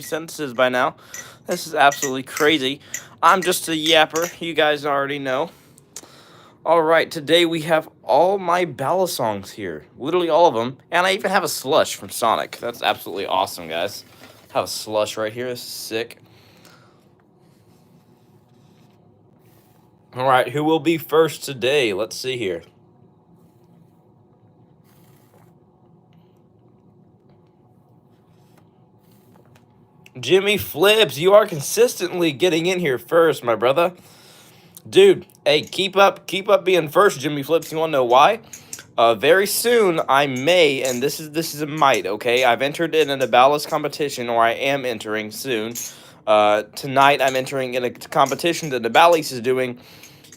sentences by now. This is absolutely crazy. I'm just a yapper. You guys already know. All right, today we have all my Balisongs here. Literally all of them. And I even have a slush from Sonic. That's absolutely awesome, guys. I have a slush right here. This is sick. All right, who will be first today? Let's see here. Jimmy Flips, you are consistently getting in here first, my brother. Dude, hey, keep up being first, Jimmy Flips. You want to know why? Very soon I may, and this is a might. Okay, I've entered in a ballast competition, or I am entering soon. Tonight I'm entering in a competition that the Bally's is doing,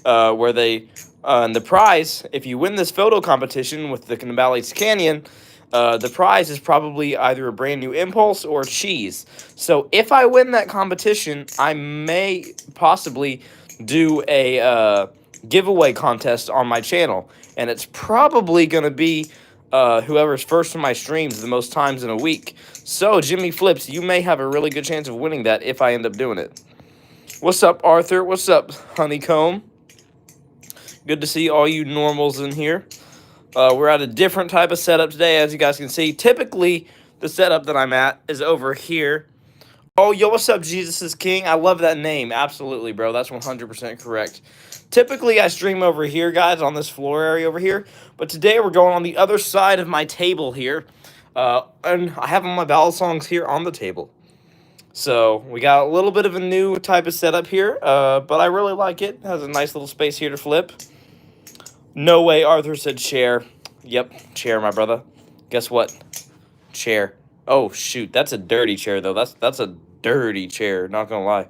where they, and the prize, if you win this photo competition with the Bally's Canyon, the prize is probably either a brand new impulse or cheese. So if I win that competition, I may possibly do a giveaway contest on my channel, and it's probably going to be whoever's first in my streams the most times in a week. So Jimmy Flips, you may have a really good chance of winning that if I end up doing it. What's up, Arthur? What's up, Honeycomb? Good to see all you normals in here. We're at a different type of setup today, as you guys can see. Typically, the setup that I'm at is over here. Oh, yo, what's up, Jesus is King? I love that name. Absolutely, bro. That's 100% correct. Typically, I stream over here, guys, on this floor area over here. But today, we're going on the other side of my table here. And I have my Balisongs here on the table. So, we got a little bit of a new type of setup here. But I really like it. It has a nice little space here to flip. No way, Arthur said chair. Yep, chair, my brother. Guess what? Chair. Oh, shoot. That's a dirty chair, though. That's a dirty chair. Not gonna lie.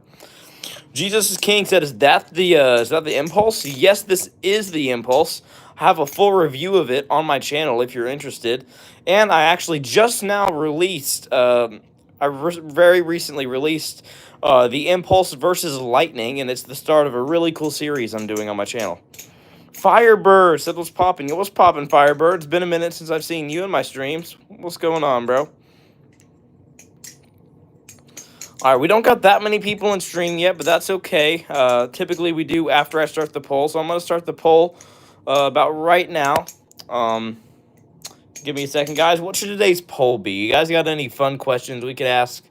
Jesus is King said, is that the impulse? Yes, this is the impulse. I have a full review of it on my channel if you're interested. And I actually just now released, very recently released the Impulse versus Lightning, and it's the start of a really cool series I'm doing on my channel. Firebird said, what's poppin'? Yo, what's poppin', Firebird? It's been a minute since I've seen you in my streams. What's going on, bro? All right, we don't got that many people in stream yet, but that's okay. Typically, we do after I start the poll, so I'm going to start the poll about right now. Give me a second, guys. What should today's poll be? You guys got any fun questions we could ask?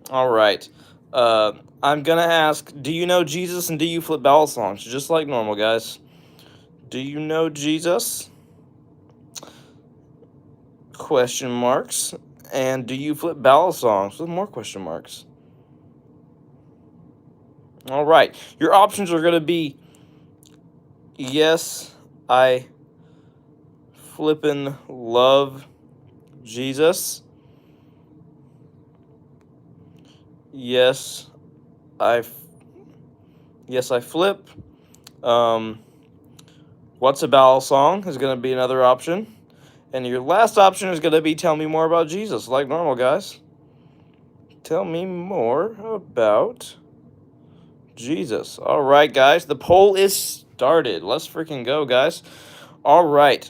All right. I'm going to ask, do you know Jesus and do you flip Balisongs? Just like normal, guys. Do you know Jesus? Question marks. And do you flip Balisongs? With more question marks. All right. Your options are going to be, yes, I flippin' love Jesus. Yes, I flip. What's a Balisong is going to be another option. And your last option is going to be tell me more about Jesus, like normal, guys. Tell me more about Jesus. All right, guys. The poll is started. Let's freaking go, guys. All right.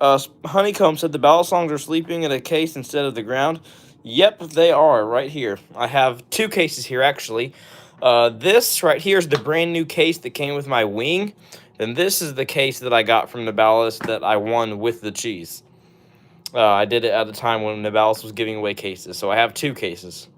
Honeycomb said the Balisongs are sleeping in a case instead of the ground. Yep, they are right here. I have two cases here, actually. This right here is the brand new case that came with my wing. And this is the case that I got from the Ballast that I won with the cheese. I did it at the time when the Ballast was giving away cases. So I have two cases.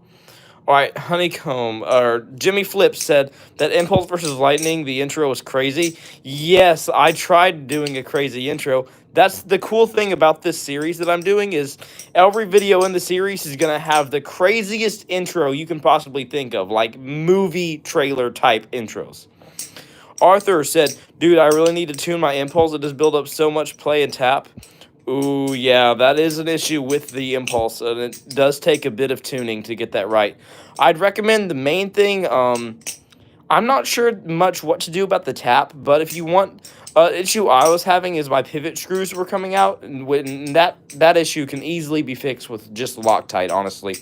All right, Honeycomb, or Jimmy Flips said that Impulse versus Lightning, the intro was crazy. Yes, I tried doing a crazy intro. That's the cool thing about this series that I'm doing is every video in the series is going to have the craziest intro you can possibly think of, like movie trailer type intros. Arthur said, dude, I really need to tune my Impulse. It just build up so much play and tap. Ooh, yeah, that is an issue with the Impulse, and it does take a bit of tuning to get that right. I'd recommend the main thing, I'm not sure much what to do about the tap, but if you want, issue I was having is my pivot screws were coming out, and when that issue can easily be fixed with just Loctite, honestly.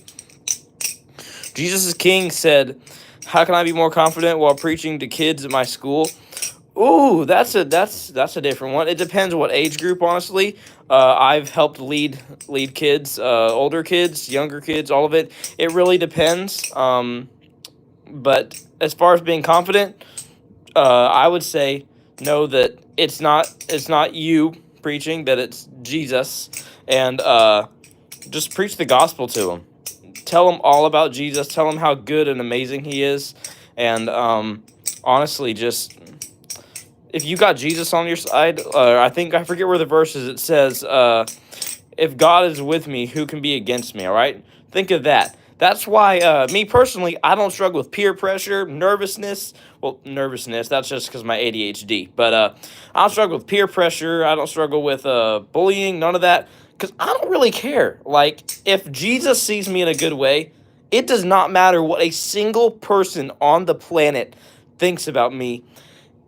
Jesus is King said, how can I be more confident while preaching to kids at my school? Ooh, that's a different one. It depends what age group, honestly. I've helped lead kids, older kids, younger kids, all of it. It really depends. But as far as being confident, I would say know that it's not you preaching, that it's Jesus, and just preach the gospel to them. Tell them all about Jesus. Tell them how good and amazing He is, and honestly, just if you got Jesus on your side, I forget where the verse is. It says, "If God is with me, who can be against me?" All right, think of that. That's why, me personally, I don't struggle with peer pressure, nervousness. Well, nervousness, that's just because of my ADHD. But I don't struggle with peer pressure. I don't struggle with bullying, none of that. Because I don't really care. Like, if Jesus sees me in a good way, it does not matter what a single person on the planet thinks about me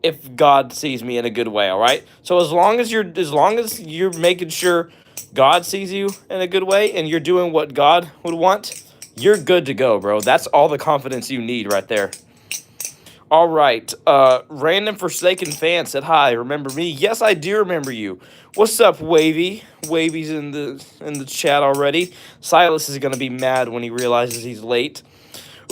if God sees me in a good way, all right? So as long as you're making sure God sees you in a good way and you're doing what God would want, you're good to go, bro. That's all the confidence you need right there. All right. Random Forsaken fan said, "Hi, remember me?" Yes, I do remember you. What's up, Wavy? Wavy's in the chat already. Silas is gonna be mad when he realizes he's late.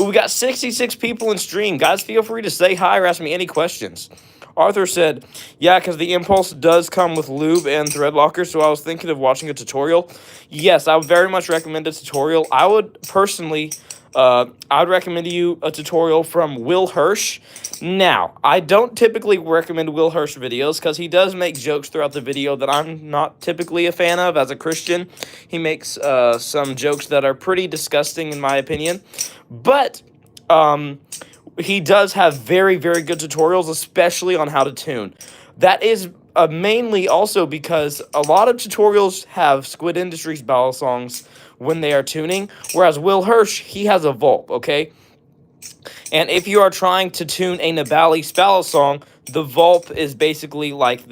Ooh, we got 66 people in stream. Guys, feel free to say hi or ask me any questions. Arthur said, "Yeah, because the Impulse does come with lube and thread locker, so I was thinking of watching a tutorial." Yes, I would very much recommend a tutorial. I would personally, I would recommend you a tutorial from Will Hirsch. Now, I don't typically recommend Will Hirsch videos because he does make jokes throughout the video that I'm not typically a fan of as a Christian. He makes some jokes that are pretty disgusting in my opinion. But he does have very, very good tutorials, especially on how to tune. That is mainly also because a lot of tutorials have Squid Industries balisongs when they are tuning, whereas Will Hirsch, he has a Volp, okay? And if you are trying to tune a Nabali balisong, the Volp is basically like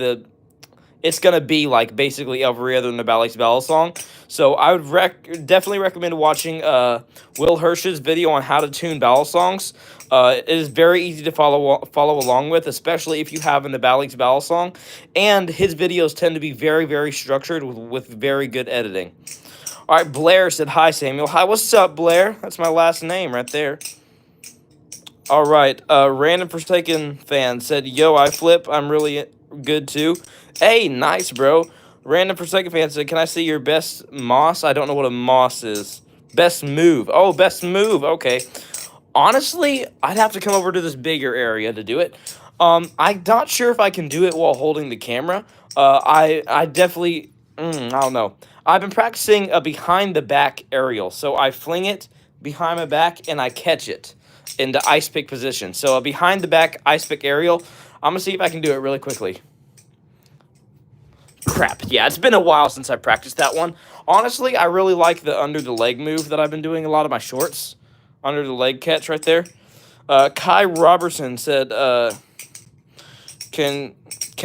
it's gonna be like basically every other Nabali song. So I would definitely recommend watching Will Hirsch's video on how to tune balisongs. It is very easy to follow along with, especially if you have a Nabali balisong. And his videos tend to be very, very structured with very good editing. All right, Blair said, "Hi, Samuel." Hi, what's up, Blair? That's my last name right there. All right, Random Forsaken fan said, "Yo, I flip. I'm really good too." Hey, nice, bro. Random Forsaken fan said, "Can I see your best moss?" I don't know what a moss is. Best move. Oh, best move. Okay. Honestly, I'd have to come over to this bigger area to do it. I'm not sure if I can do it while holding the camera. I definitely, I don't know. I've been practicing a behind the back aerial, so I fling it behind my back and I catch it into ice pick position. So a behind the back ice pick aerial. I'm gonna see if I can do it really quickly. Crap. Yeah, it's been a while since I practiced that one. Honestly, I really like the under the leg move that I've been doing a lot of my shorts. Under the leg catch right there. Kai Robertson said, can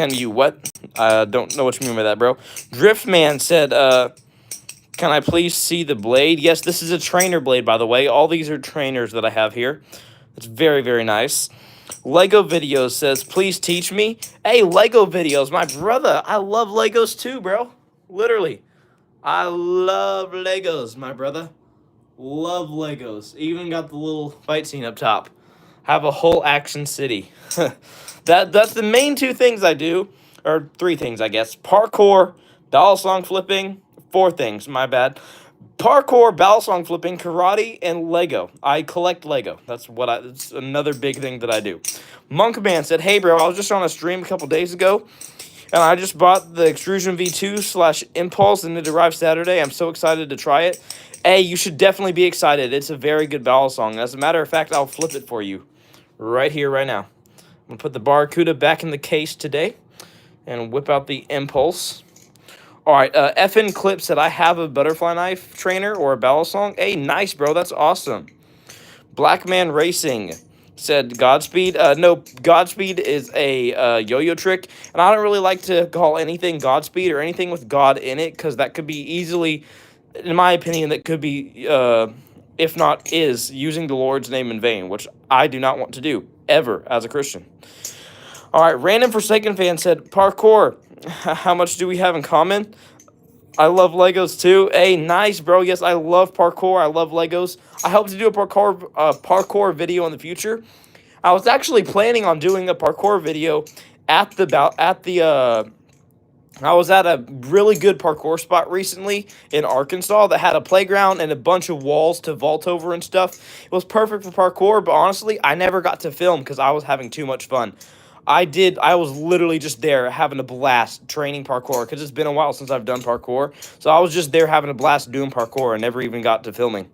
you what? I don't know what you mean by that, bro. Driftman said, can I please see the blade? Yes, this is a trainer blade, by the way. All these are trainers that I have here. It's very, very nice. Lego Videos says, "Please teach me." Hey, Lego Videos, my brother. I love Legos too, bro. Literally. I love Legos, my brother. Love Legos. Even got the little fight scene up top. Have a whole action city. That's the main two things I do. Or three things, I guess. Parkour, balisong flipping. Four things, my bad. Parkour, balisong flipping, karate, and Lego. I collect Lego. It's another big thing that I do. Monkman said, "Hey, bro, I was just on a stream a couple days ago, and I just bought the Extrusion V2/Impulse, and it arrived Saturday. I'm so excited to try it." Hey, you should definitely be excited. It's a very good balisong. As a matter of fact, I'll flip it for you right here, right now. I'm going to put the Barracuda back in the case today and whip out the Impulse. All right, FN Clip said, "I have a butterfly knife trainer or a balisong." Hey, nice, bro. That's awesome. Blackman Racing said, "Godspeed." No, Godspeed is a yo-yo trick, and I don't really like to call anything Godspeed or anything with God in it, because that could be easily, in my opinion, that could be, if not is, using the Lord's name in vain, which I do not want to do, ever, as a Christian. All right, random Forsaken fan said, parkour. How much do we have in common? I love Legos too. Hey, nice, bro. Yes, I love parkour. I love Legos. I hope to do a parkour video in the future. I was actually planning on doing a parkour video at the I was at a really good parkour spot recently in Arkansas that had a playground and a bunch of walls to vault over and stuff. It was perfect for parkour, but honestly, I never got to film because I was having too much fun. I was literally just there having a blast training parkour because it's been a while since I've done parkour. So I was just there having a blast doing parkour and never even got to filming.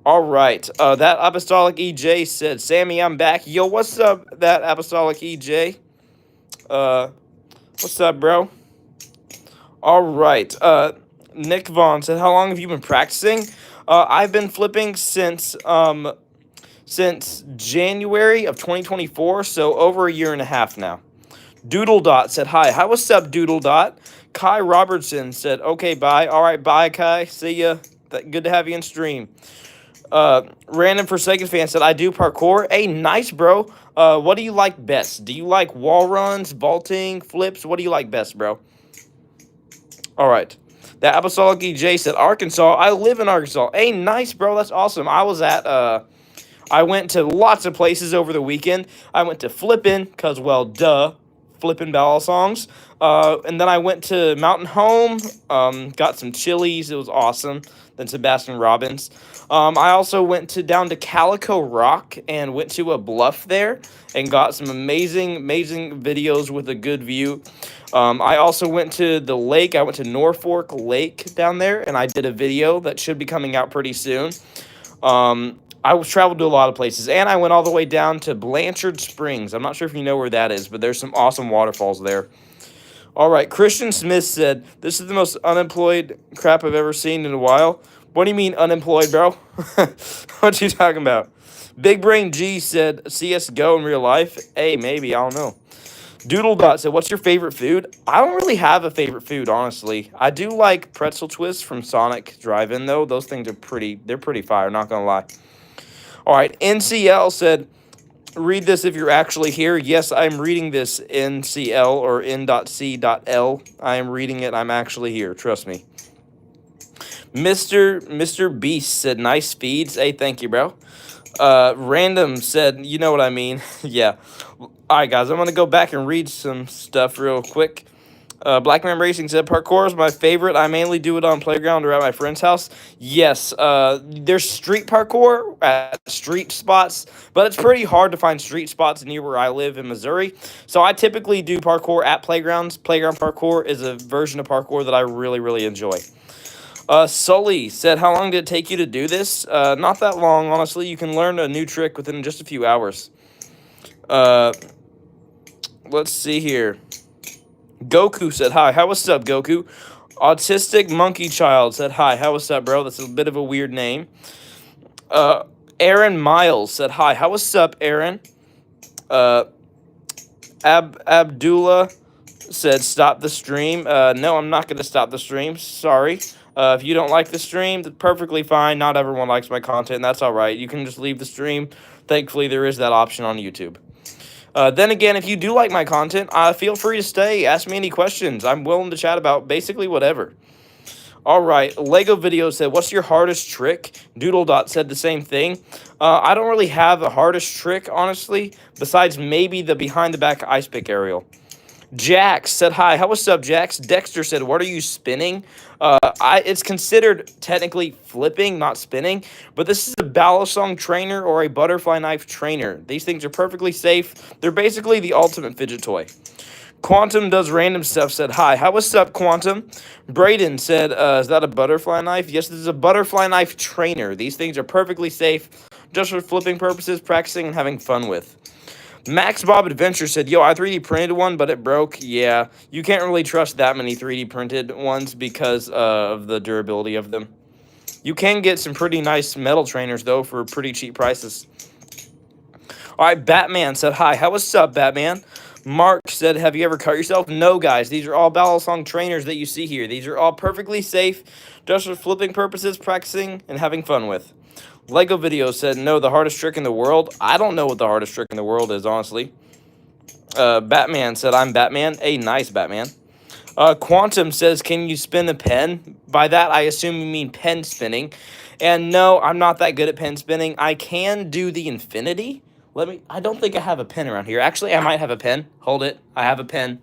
All right. That Apostolic EJ said, Sammy, I'm back. Yo, what's up, that Apostolic EJ? What's up, bro? All right. Nick Vaughn said, how long have you been practicing? I've been flipping since January of 2024, so over a year and a half now. Doodle Dot said, hi. How what's up, Doodle Dot? Kai Robertson said, okay, bye. All right, bye, Kai. See ya. Good to have you in stream. Random Forsaken fan said, I do parkour. Hey, nice, bro. What do you like best? Do you like wall runs, vaulting, flips? What do you like best, bro? All right. That Apostolic EJ said, Arkansas. I live in Arkansas. Hey, nice, bro. That's awesome. I went to lots of places over the weekend. I went to Flippin', because, well, duh, Flippin' Balisongs. And then I went to Mountain Home, got some Chili's. It was awesome. Then Sebastian Robbins. I also went down to Calico Rock and went to a bluff there and got some amazing videos with a good view. I also went to the lake. I went to Norfolk Lake down there, and I did a video that should be coming out pretty soon. I traveled to a lot of places, and I went all the way down to Blanchard Springs. I'm not sure if you know where that is, but there's some awesome waterfalls there. All right, Christian Smith said, this is the most unemployed crap I've ever seen in a while. What do you mean unemployed, bro? What you talking about? Big Brain G said, CSGO in real life? Hey, maybe, I don't know. Doodle Dot said, what's your favorite food? I don't really have a favorite food, honestly. I do like pretzel twists from Sonic Drive-In, though. Those things are pretty fire, not gonna lie. All right, NCL said, read this if you're actually here. Yes, I'm reading this NCL or N.C.L. I am reading it. I'm actually here. Trust me. Mr. Beast said, nice feeds. Hey, thank you, bro. Random said, you know what I mean. Yeah. All right, guys, I'm going to go back and read some stuff real quick. Blackman Racing said, parkour is my favorite. I mainly do it on playground or at my friend's house. Yes, there's street parkour at street spots, but it's pretty hard to find street spots near where I live in Missouri. So I typically do parkour at playgrounds. Playground parkour is a version of parkour that I really enjoy. Sully said, how long did it take you to do this? Not that long, honestly. You can learn a new trick within just a few hours. Let's see here. Goku said, hi. How what's up, Goku? Autistic Monkey Child said, hi. How what's up, bro? That's a bit of a weird name. Aaron Miles said, hi. How what's up, Aaron? Abdullah said, stop the stream. No, I'm not going to stop the stream. Sorry. If you don't like the stream, that's perfectly fine. Not everyone likes my content. That's all right. You can just leave the stream. Thankfully, there is that option on YouTube. Then again, if you do like my content, feel free to stay. Ask me any questions. I'm willing to chat about basically whatever. All right. Lego Video said, what's your hardest trick? Doodle Dot said the same thing. I don't really have a hardest trick, honestly, besides maybe the behind-the-back ice pick aerial. Jax said, hi. How what's up, Jax? Dexter said, what are you spinning? It's considered technically flipping, not spinning, but this is a Balisong trainer or a butterfly knife trainer. These things are perfectly safe. They're basically the ultimate fidget toy. Quantum Does Random Stuff said, hi. How what's up, Quantum? Braden said, is that a butterfly knife? Yes, this is a butterfly knife trainer. These things are perfectly safe, just for flipping purposes, practicing, and having fun with. Max Bob Adventure said, yo, I 3D printed one, but it broke. Yeah, you can't really trust that many 3D printed ones because of the durability of them. You can get some pretty nice metal trainers, though, for pretty cheap prices. All right, Batman said, hi. How what's up, Batman? Mark said, have you ever cut yourself? No, guys. These are all Balisong trainers that you see here. These are all perfectly safe, just for flipping purposes, practicing, and having fun with. Lego Video said, no, the hardest trick in the world. I don't know what the hardest trick in the world is, honestly. Batman said, I'm Batman. A nice Batman. Quantum says, can you spin a pen? By that, I assume you mean pen spinning. And no, I'm not that good at pen spinning. I can do the infinity. I don't think I have a pen around here. Actually, I might have a pen. Hold it. I have a pen.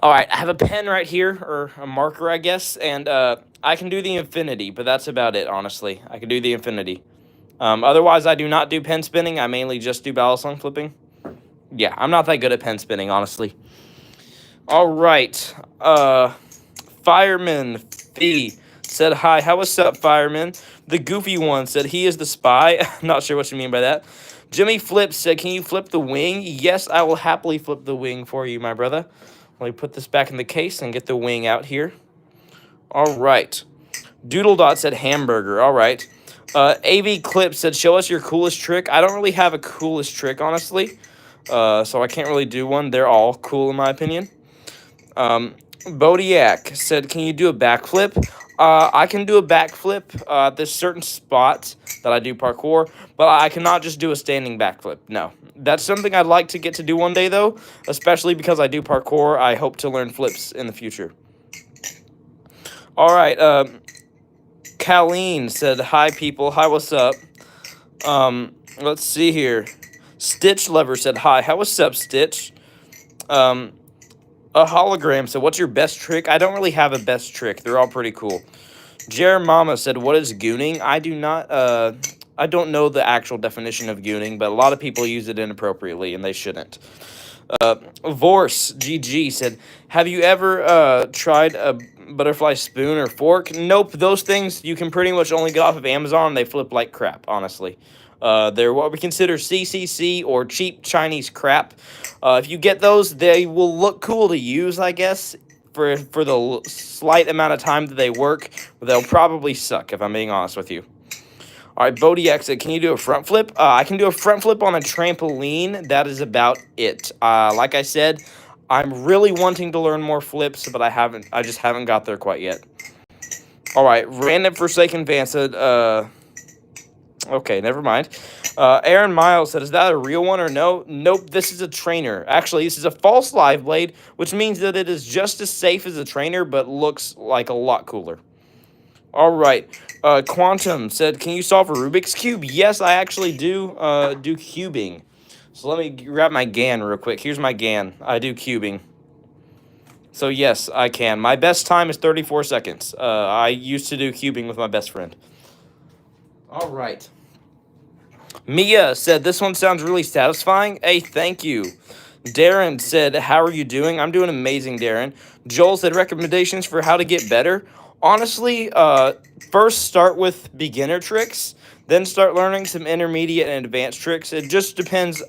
All right, I have a pen right here, or a marker, I guess. And I can do the infinity, but that's about it, honestly. I can do the infinity. Otherwise, I do not do pen spinning. I mainly just do balisong flipping. Yeah, I'm not that good at pen spinning, honestly. All right. Fireman Fee said, hi, how what's up, Fireman? The goofy one said, he is the spy. Not sure what you mean by that. Jimmy Flips said, can you flip the wing? Yes, I will happily flip the wing for you, my brother. Let me put this back in the case and get the wing out here. All right. Doodle Dot said, hamburger. All right. AV Clip said, show us your coolest trick. I don't really have a coolest trick, honestly. So I can't really do one. They're all cool, in my opinion. Bodiak said, can you do a backflip? I can do a backflip. There's certain spots that I do parkour, but I cannot just do a standing backflip. No. That's something I'd like to get to do one day, though, especially because I do parkour. I hope to learn flips in the future. All right. Colleen said, hi, people. Hi, what's up? Let's see here. Stitch Lover said, hi. How what's up, Stitch? A hologram said, what's your best trick? I don't really have a best trick. They're all pretty cool. Jeremama said, what is gooning? I don't know the actual definition of gooning, but a lot of people use it inappropriately, and they shouldn't. Vorse GG said, have you ever tried a butterfly spoon or fork? Nope, those things you can pretty much only get off of Amazon. They flip like crap, honestly. They're what we consider CCC, or cheap Chinese crap. If you get those, they will look cool to use, I guess, for the slight amount of time that they work. But they'll probably suck, if I'm being honest with you. All right, Bodiak said, can you do a front flip? I can do a front flip on a trampoline. That is about it. Like I said, I'm really wanting to learn more flips, but I just haven't got there quite yet. All right, Random Forsaken Van said, okay, never mind. Aaron Miles said, is that a real one or no? Nope, this is a trainer. Actually, this is a false live blade, which means that it is just as safe as a trainer, but looks like a lot cooler. All right. Quantum said, can you solve a Rubik's Cube? Yes, I actually do cubing. So let me grab my GAN real quick. Here's my GAN. I do cubing. So yes, I can. My best time is 34 seconds. I used to do cubing with my best friend. All right. Mia said, this one sounds really satisfying. Hey, thank you. Darren said, how are you doing? I'm doing amazing, Darren. Joel said, recommendations for how to get better. Honestly, first start with beginner tricks, then start learning some intermediate and advanced tricks. It just depends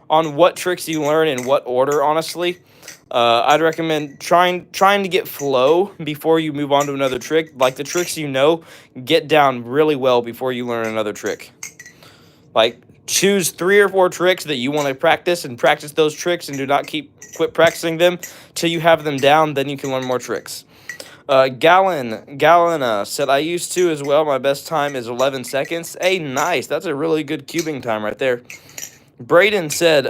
on what tricks you learn in what order, honestly. I'd recommend trying to get flow before you move on to another trick. Like the tricks you know, get down really well before you learn another trick. Like, choose 3 or 4 tricks that you want to practice, and practice those tricks, and do not quit practicing them till you have them down. Then you can learn more tricks. Gallina said, I used to as well. My best time is 11 seconds. Hey, nice. That's a really good cubing time right there. Braden said,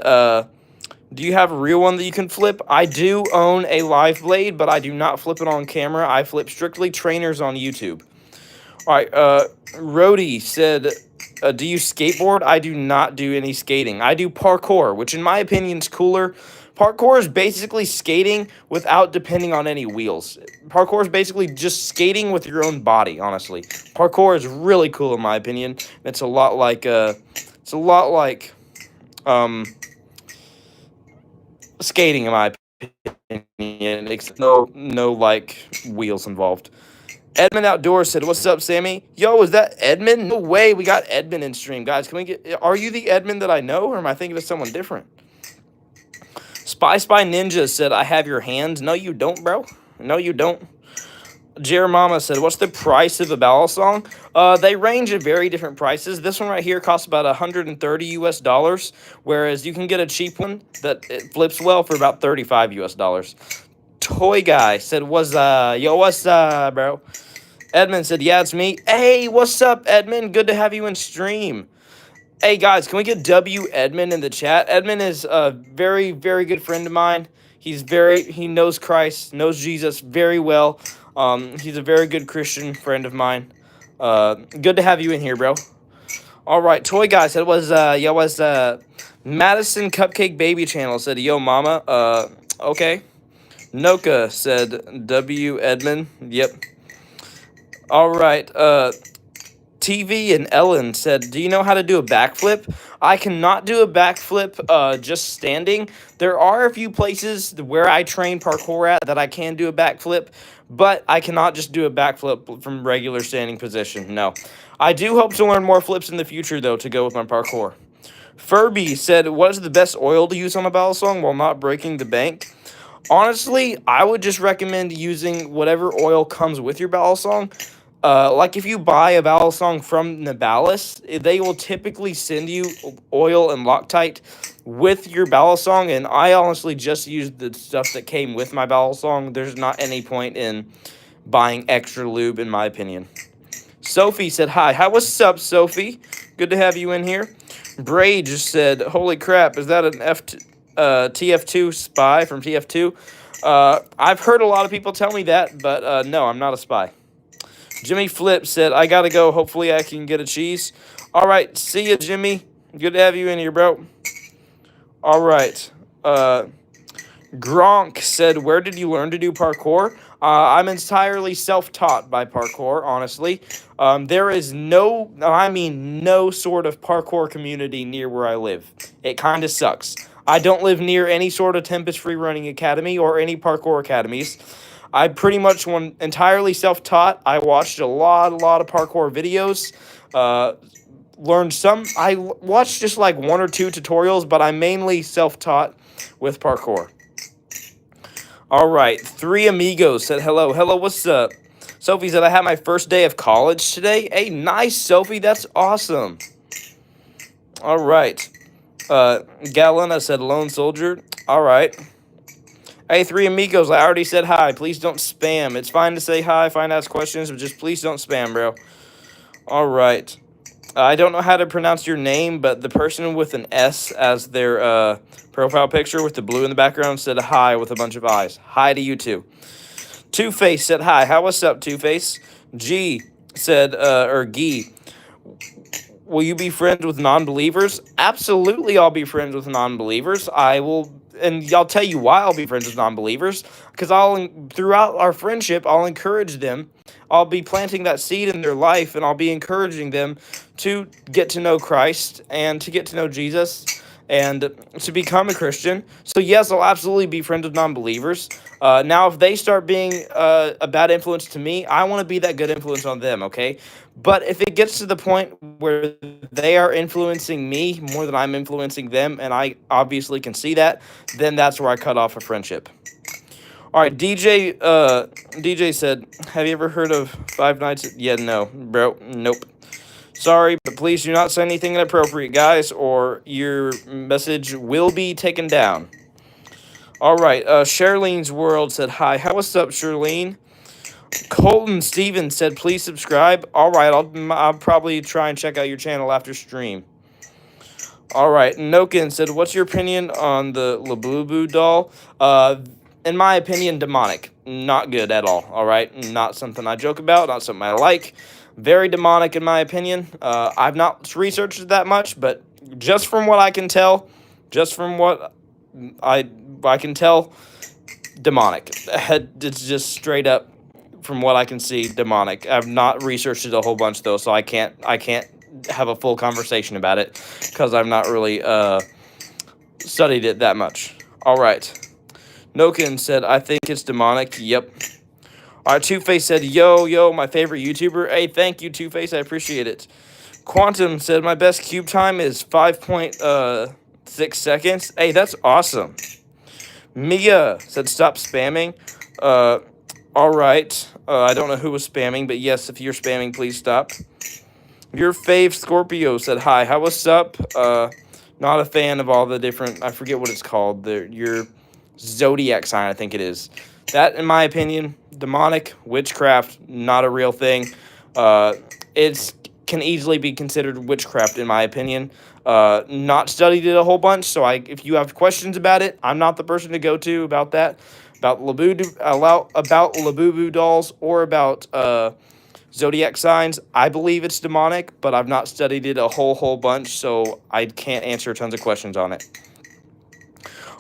do you have a real one that you can flip? I do own a live blade, but I do not flip it on camera. I flip strictly trainers on YouTube. All right, Rhodey said, do you skateboard? I do not do any skating. I do parkour, which in my opinion is cooler. Parkour is basically skating without depending on any wheels. Parkour is basically just skating with your own body, honestly. Parkour is really cool in my opinion. It's a lot like skating in my opinion. Except no like wheels involved. Edmund Outdoors said, what's up, Sammy? Yo, is that Edmund? No way, we got Edmund in stream. Guys, are you the Edmund that I know, or am I thinking of someone different? Spy Ninja said, I have your hands. No, you don't, bro. No, you don't. Jeremama said, what's the price of a balisong? They range at very different prices. This one right here costs about $130 US, whereas you can get a cheap one that it flips well for about $35 US. Toy Guy said, what's up, bro? Edmund said, yeah, it's me. Hey, what's up, Edmund? Good to have you in stream. Hey guys, can we get W Edmund in the chat? Edmund is a very, very good friend of mine. He knows Christ, knows Jesus very well. He's a very good Christian friend of mine. Good to have you in here, bro. All right, Toy Guy said Madison Cupcake Baby Channel said, yo, mama. Okay. Noka said, W Edmund. Yep. All right. TV and Ellen said, do you know how to do a backflip? I cannot do a backflip just standing. There are a few places where I train parkour at that I can do a backflip, but I cannot just do a backflip from regular standing position. No. I do hope to learn more flips in the future, though, to go with my parkour. Furby said, what is the best oil to use on a balisong while not breaking the bank? Honestly, I would just recommend using whatever oil comes with your balisong. Like if you buy a balisong from Nabalis, they will typically send you oil and Loctite with your balisong, and I honestly just used the stuff that came with my balisong. There's not any point in buying extra lube, in my opinion. Sophie said, hi. What's up, Sophie? Good to have you in here. Bray just said, holy crap, is that an TF2 spy from TF2? I've heard a lot of people tell me that, but no, I'm not a spy. Jimmy Flip said, I gotta go. Hopefully I can get a cheese. All right, see ya, Jimmy. Good to have you in here, bro. All right. Gronk said, where did you learn to do parkour? I'm entirely self-taught by parkour, honestly. There is no sort of parkour community near where I live. It kind of sucks. I don't live near any sort of Tempest Free Running Academy or any parkour academies. I pretty much went entirely self-taught. I watched a lot of parkour videos. Learned some. I watched just like 1 or 2 tutorials, but I'm mainly self-taught with parkour. All right, 3 amigos said hello. Hello, what's up? Sophie said, I had my first day of college today. Hey, nice, Sophie. That's awesome. All right. Galena said, lone soldier. All right. Hey, 3 amigos, I already said hi. Please don't spam. It's fine to say hi, fine to ask questions, but just please don't spam, bro. All right. I don't know how to pronounce your name, but the person with an S as their profile picture with the blue in the background said hi with a bunch of eyes. Hi to you, too. Two-Face said hi. What's up, Two-Face? G said, Gee, will you be friends with non-believers? Absolutely, I'll be friends with non-believers. I will, and I'll tell you why I'll be friends with non-believers. Because throughout our friendship, I'll encourage them. I'll be planting that seed in their life, and I'll be encouraging them to get to know Christ and to get to know Jesus and to become a Christian. So yes, I'll absolutely be friends with non-believers. Now, if they start being a bad influence to me, I want to be that good influence on them, okay? But if it gets to the point where they are influencing me more than I'm influencing them, and I obviously can see that, then that's where I cut off a friendship. All right, DJ said, have you ever heard of Five Nights? Yeah, no, bro, nope. Sorry, but please do not say anything inappropriate, guys, or your message will be taken down. All right, Charlene's World said, hi. What's up, Charlene? Colton Stevens said, please subscribe. All right, I'll probably try and check out your channel after stream. All right, Nokin said, what's your opinion on the Labubu doll? In my opinion, demonic. Not good at all right? Not something I joke about, not something I like. Very demonic in my opinion. I've not researched it that much, but just from what I can tell, I can tell, demonic. It's just straight up, from what I can see, demonic. I've not researched it a whole bunch though, so I can't have a full conversation about it because I've not really studied it that much. All right. Nokin said, I think it's demonic. Yep. All right, Two-Face said, yo, my favorite YouTuber. Hey, thank you, Two-Face. I appreciate it. Quantum said, my best cube time is 5.6 seconds. Hey, that's awesome. Mia said, stop spamming. All right. I don't know who was spamming, but yes, if you're spamming, please stop. Your fave Scorpio said, hi. What's up? Not a fan of all the different, I forget what it's called. Your zodiac sign, I think it is. That, in my opinion, demonic, witchcraft, not a real thing. It's can easily be considered witchcraft, in my opinion. Not studied it a whole bunch, so if you have questions about it, I'm not the person to go to about that, about Labubu dolls, or about zodiac signs. I believe it's demonic, but I've not studied it a whole bunch, so I can't answer tons of questions on it.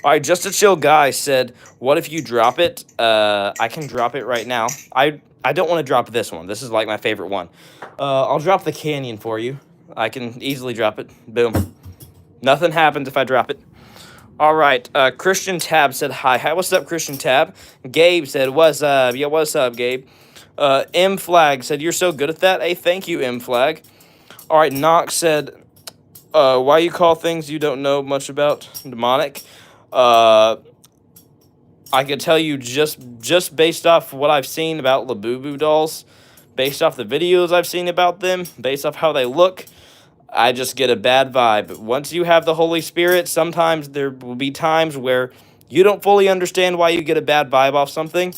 All right, just a chill guy said, "What if you drop it?" I can drop it right now. I don't want to drop this one. This is like my favorite one. I'll drop the canyon for you. I can easily drop it. Boom. Nothing happens if I drop it. All right. Christian Tab said, "Hi, hi. What's up, Christian Tab?" Gabe said, "What's up? Yeah, what's up, Gabe?" M Flag said, "You're so good at that." Hey, thank you, M Flag. All right. Knox said, "Why you call things you don't know much about demonic?" I could tell you just based off what I've seen about Labubu dolls, based off the videos I've seen about them, based off how they look, I just get a bad vibe. Once you have the Holy Spirit, sometimes there will be times where you don't fully understand why you get a bad vibe off something,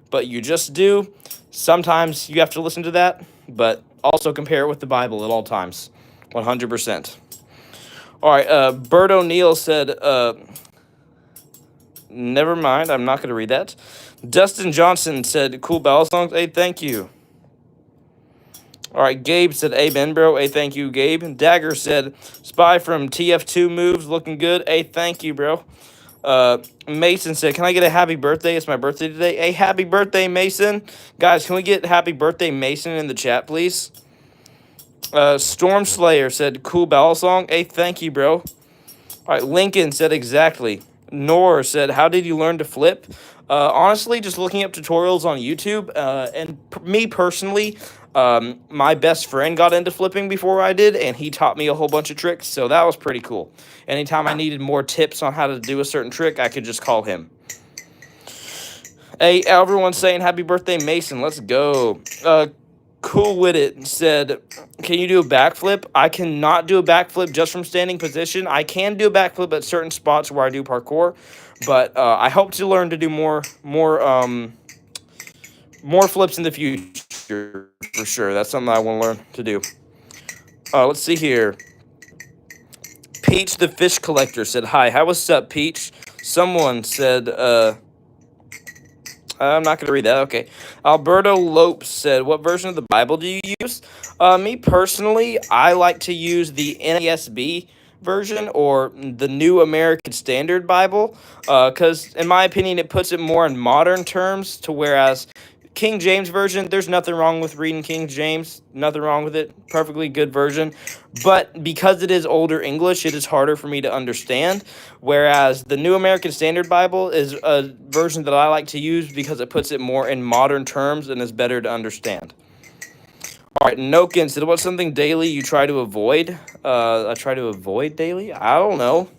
but you just do. Sometimes you have to listen to that, but also compare it with the Bible at all times. 100%. All right, Bert O'Neill said, never mind, I'm not going to read that. Dustin Johnson said, "Cool Balisongs." Hey, thank you. All right, Gabe said, "Hey, Ben, bro." Hey, thank you, Gabe. Dagger said, "Spy from TF2 moves, looking good." Hey, thank you, bro. Mason said, "Can I get a happy birthday? It's my birthday today." Hey, happy birthday, Mason. Guys, can we get happy birthday, Mason, in the chat, please? Storm Slayer said, "Cool Balisong." Hey, thank you, bro. All right, Lincoln said, "Exactly." Nor said, "How did you learn to flip?" Honestly, just looking up tutorials on YouTube. And me personally, my best friend got into flipping before I did, and he taught me a whole bunch of tricks, so that was pretty cool. Anytime I needed more tips on how to do a certain trick, I could just call him. Hey, everyone's saying happy birthday, Mason. Let's go. Cool with it said, "Can you do a backflip?" I cannot do a backflip just from standing position. I can do a backflip at certain spots where I do parkour, but I hope to learn to do more flips in the future for sure. That's something I want to learn to do. Let's see here. Peach the fish collector said, "Hi, how what's up, Peach?" Someone said, I'm not going to read that. Okay. Alberto Lopes said, "What version of the Bible do you use?" Me personally, I like to use the NASB version or the New American Standard Bible because, in my opinion, it puts it more in modern terms to whereas King James version, there's nothing wrong with reading King James. Nothing wrong with it. Perfectly good version. But because it is older English, it is harder for me to understand. Whereas the New American Standard Bible is a version that I like to use because it puts it more in modern terms and is better to understand. All right, Nokin said, "What's something daily you try to avoid?" I try to avoid daily? I don't know.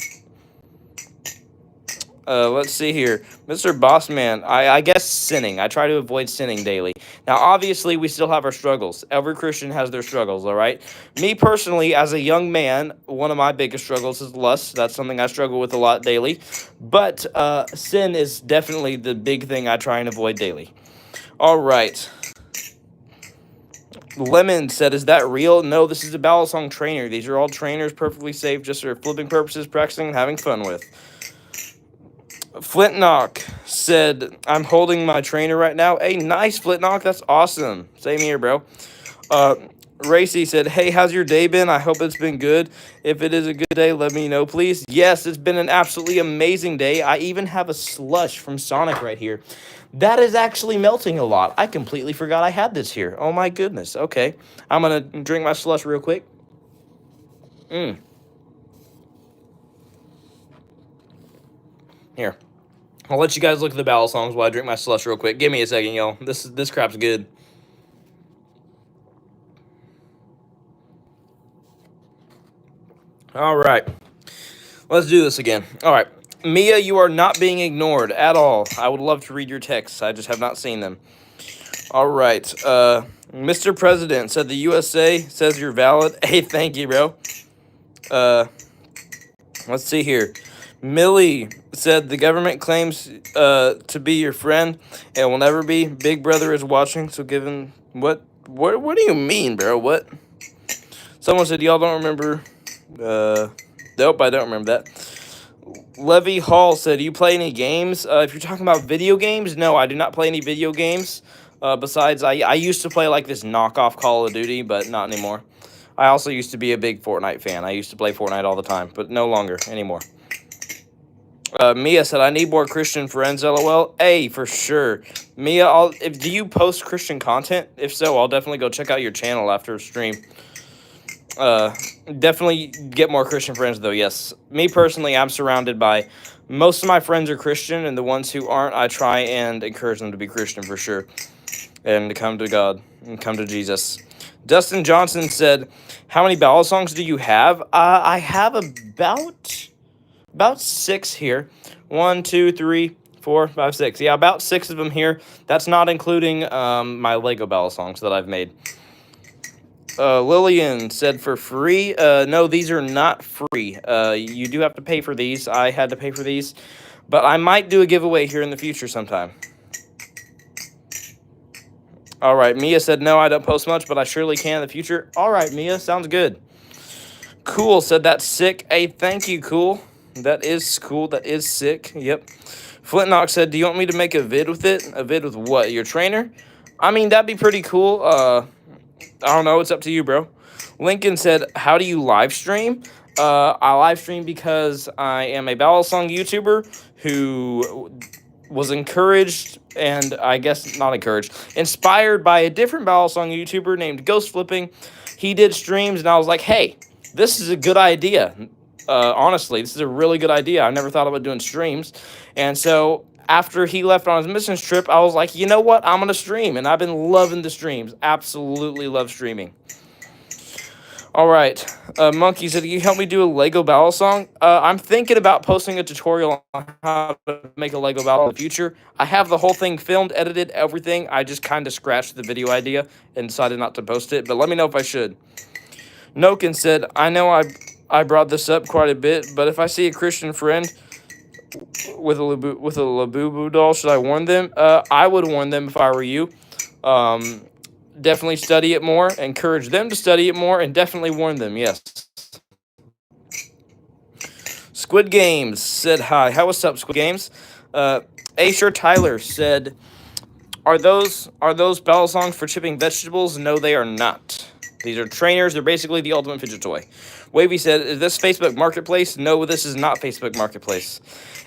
Let's see here. Mr. Bossman, I guess sinning. I try to avoid sinning daily. Now, obviously, we still have our struggles. Every Christian has their struggles, all right? Me personally, as a young man, one of my biggest struggles is lust. That's something I struggle with a lot daily. But sin is definitely the big thing I try and avoid daily. All right. Lemon said, "Is that real?" No, this is a Balisong trainer. These are all trainers, perfectly safe, just for flipping purposes, practicing, and having fun with. Flintknock said, "I'm holding my trainer right now." Hey, nice, Flintknock. That's awesome. Same here, bro. Racy said, "Hey, how's your day been? I hope it's been good. If it is a good day, let me know, please." Yes, it's been an absolutely amazing day. I even have a slush from Sonic right here. That is actually melting a lot. I completely forgot I had this here. Oh, my goodness. Okay. I'm going to drink my slush real quick. Here. I'll let you guys look at the Balisongs while I drink my slush real quick. Give me a second, y'all. This crap's good. All right. Let's do this again. All right. Mia, you are not being ignored at all. I would love to read your texts. I just have not seen them. All right. Mr. President said the USA says you're valid. Hey, thank you, bro. Let's see here. Millie said the government claims to be your friend and will never be. Big Brother is watching, so given what do you mean, bro? What? Someone said, y'all don't remember. Nope, I don't remember that. Levy Hall said, "You play any games?" If you're talking about video games, no, I do not play any video games. Besides, I used to play like this knockoff Call of Duty, but not anymore. I also used to be a big Fortnite fan. I used to play Fortnite all the time, but no longer anymore. Mia said, "I need more Christian friends." LOL. Hey, for sure, Mia. Do you post Christian content? If so, I'll definitely go check out your channel after stream. Definitely get more Christian friends, though. Yes, me personally, I'm surrounded by most of my friends are Christian, and the ones who aren't, I try and encourage them to be Christian for sure, and to come to God and come to Jesus. Dustin Johnson said, "How many Balisongs do you have?" I have about 6 here. 1, 2, 3, 4, 5, 6. Yeah, about 6 of them here. That's not including my Lego Balisongs that I've made. Lillian said for free. No, these are not free. You do have to pay for these. I had to pay for these. But I might do a giveaway here in the future sometime. All right, Mia said, "No, I don't post much, but I surely can in the future." All right, Mia, sounds good. Cool said, "That's sick." Hey, thank you, Cool. That is cool. That is sick. Yep. Flintknock said, "Do you want me to make a vid with it?" A vid with what? Your trainer? I mean, that'd be pretty cool. I don't know. It's up to you, bro. Lincoln said, "How do you live stream?" I live stream because I am a Balisong YouTuber who was encouraged, and I guess not encouraged, inspired by a different Balisong YouTuber named Ghost Flipping. He did streams, and I was like, hey, this is a good idea. Honestly, this is a really good idea. I never thought about doing streams. And so after he left on his missions trip, I was like, you know what? I'm going to stream. And I've been loving the streams. Absolutely love streaming. All right. Monkey said, "Can you help me do a Lego Balisong?" I'm thinking about posting a tutorial on how to make a Lego Balisong in the future. I have the whole thing filmed, edited, everything. I just kind of scratched the video idea and decided not to post it. But let me know if I should. Noken said, "I know I brought this up quite a bit, but if I see a Christian friend with a Labubu doll, should I warn them?" I would warn them if I were you. Definitely study it more, encourage them to study it more, and definitely warn them, yes. Squid Games said hi. How what's up, Squid Games? Asher Tyler said, Are those Balisongs for chipping vegetables? No, they are not. These are trainers. They're basically the ultimate fidget toy. Wavy said, "Is this Facebook Marketplace?" No, this is not Facebook Marketplace.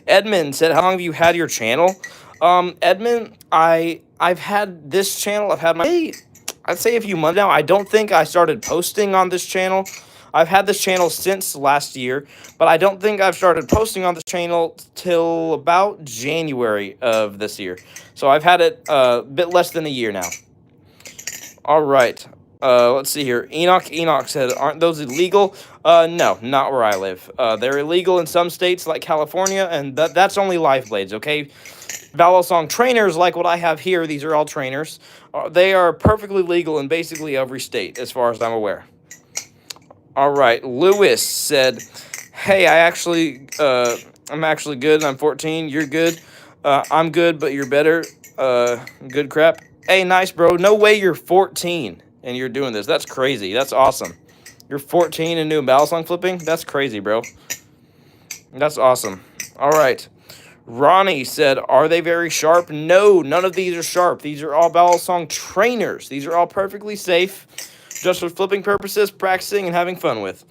Edmund said, "How long have you had your channel?" Edmund, I've had this channel. I'd say a few months now. I don't think I started posting on this channel. I've had this channel since last year, but I don't think I've started posting on this channel till about January of this year. So I've had it a bit less than a year now. All right. Let's see here. Enoch said, "Aren't those illegal?" No, not where I live. They're illegal in some states like California, and that's only live blades, okay? Balisong trainers like what I have here, these are all trainers. They are perfectly legal in basically every state, as far as I'm aware. All right, Lewis said, "Hey, I'm actually good. I'm 14. You're good. I'm good, but you're better. Good crap. Hey, nice, bro. No way you're 14 and you're doing this. That's crazy. That's awesome. You're 14 and doing Balisong flipping? That's crazy, bro. That's awesome. All right." Ronnie said, "Are they very sharp?" No, none of these are sharp. These are all Balisong trainers. These are all perfectly safe, just for flipping purposes, practicing, and having fun with.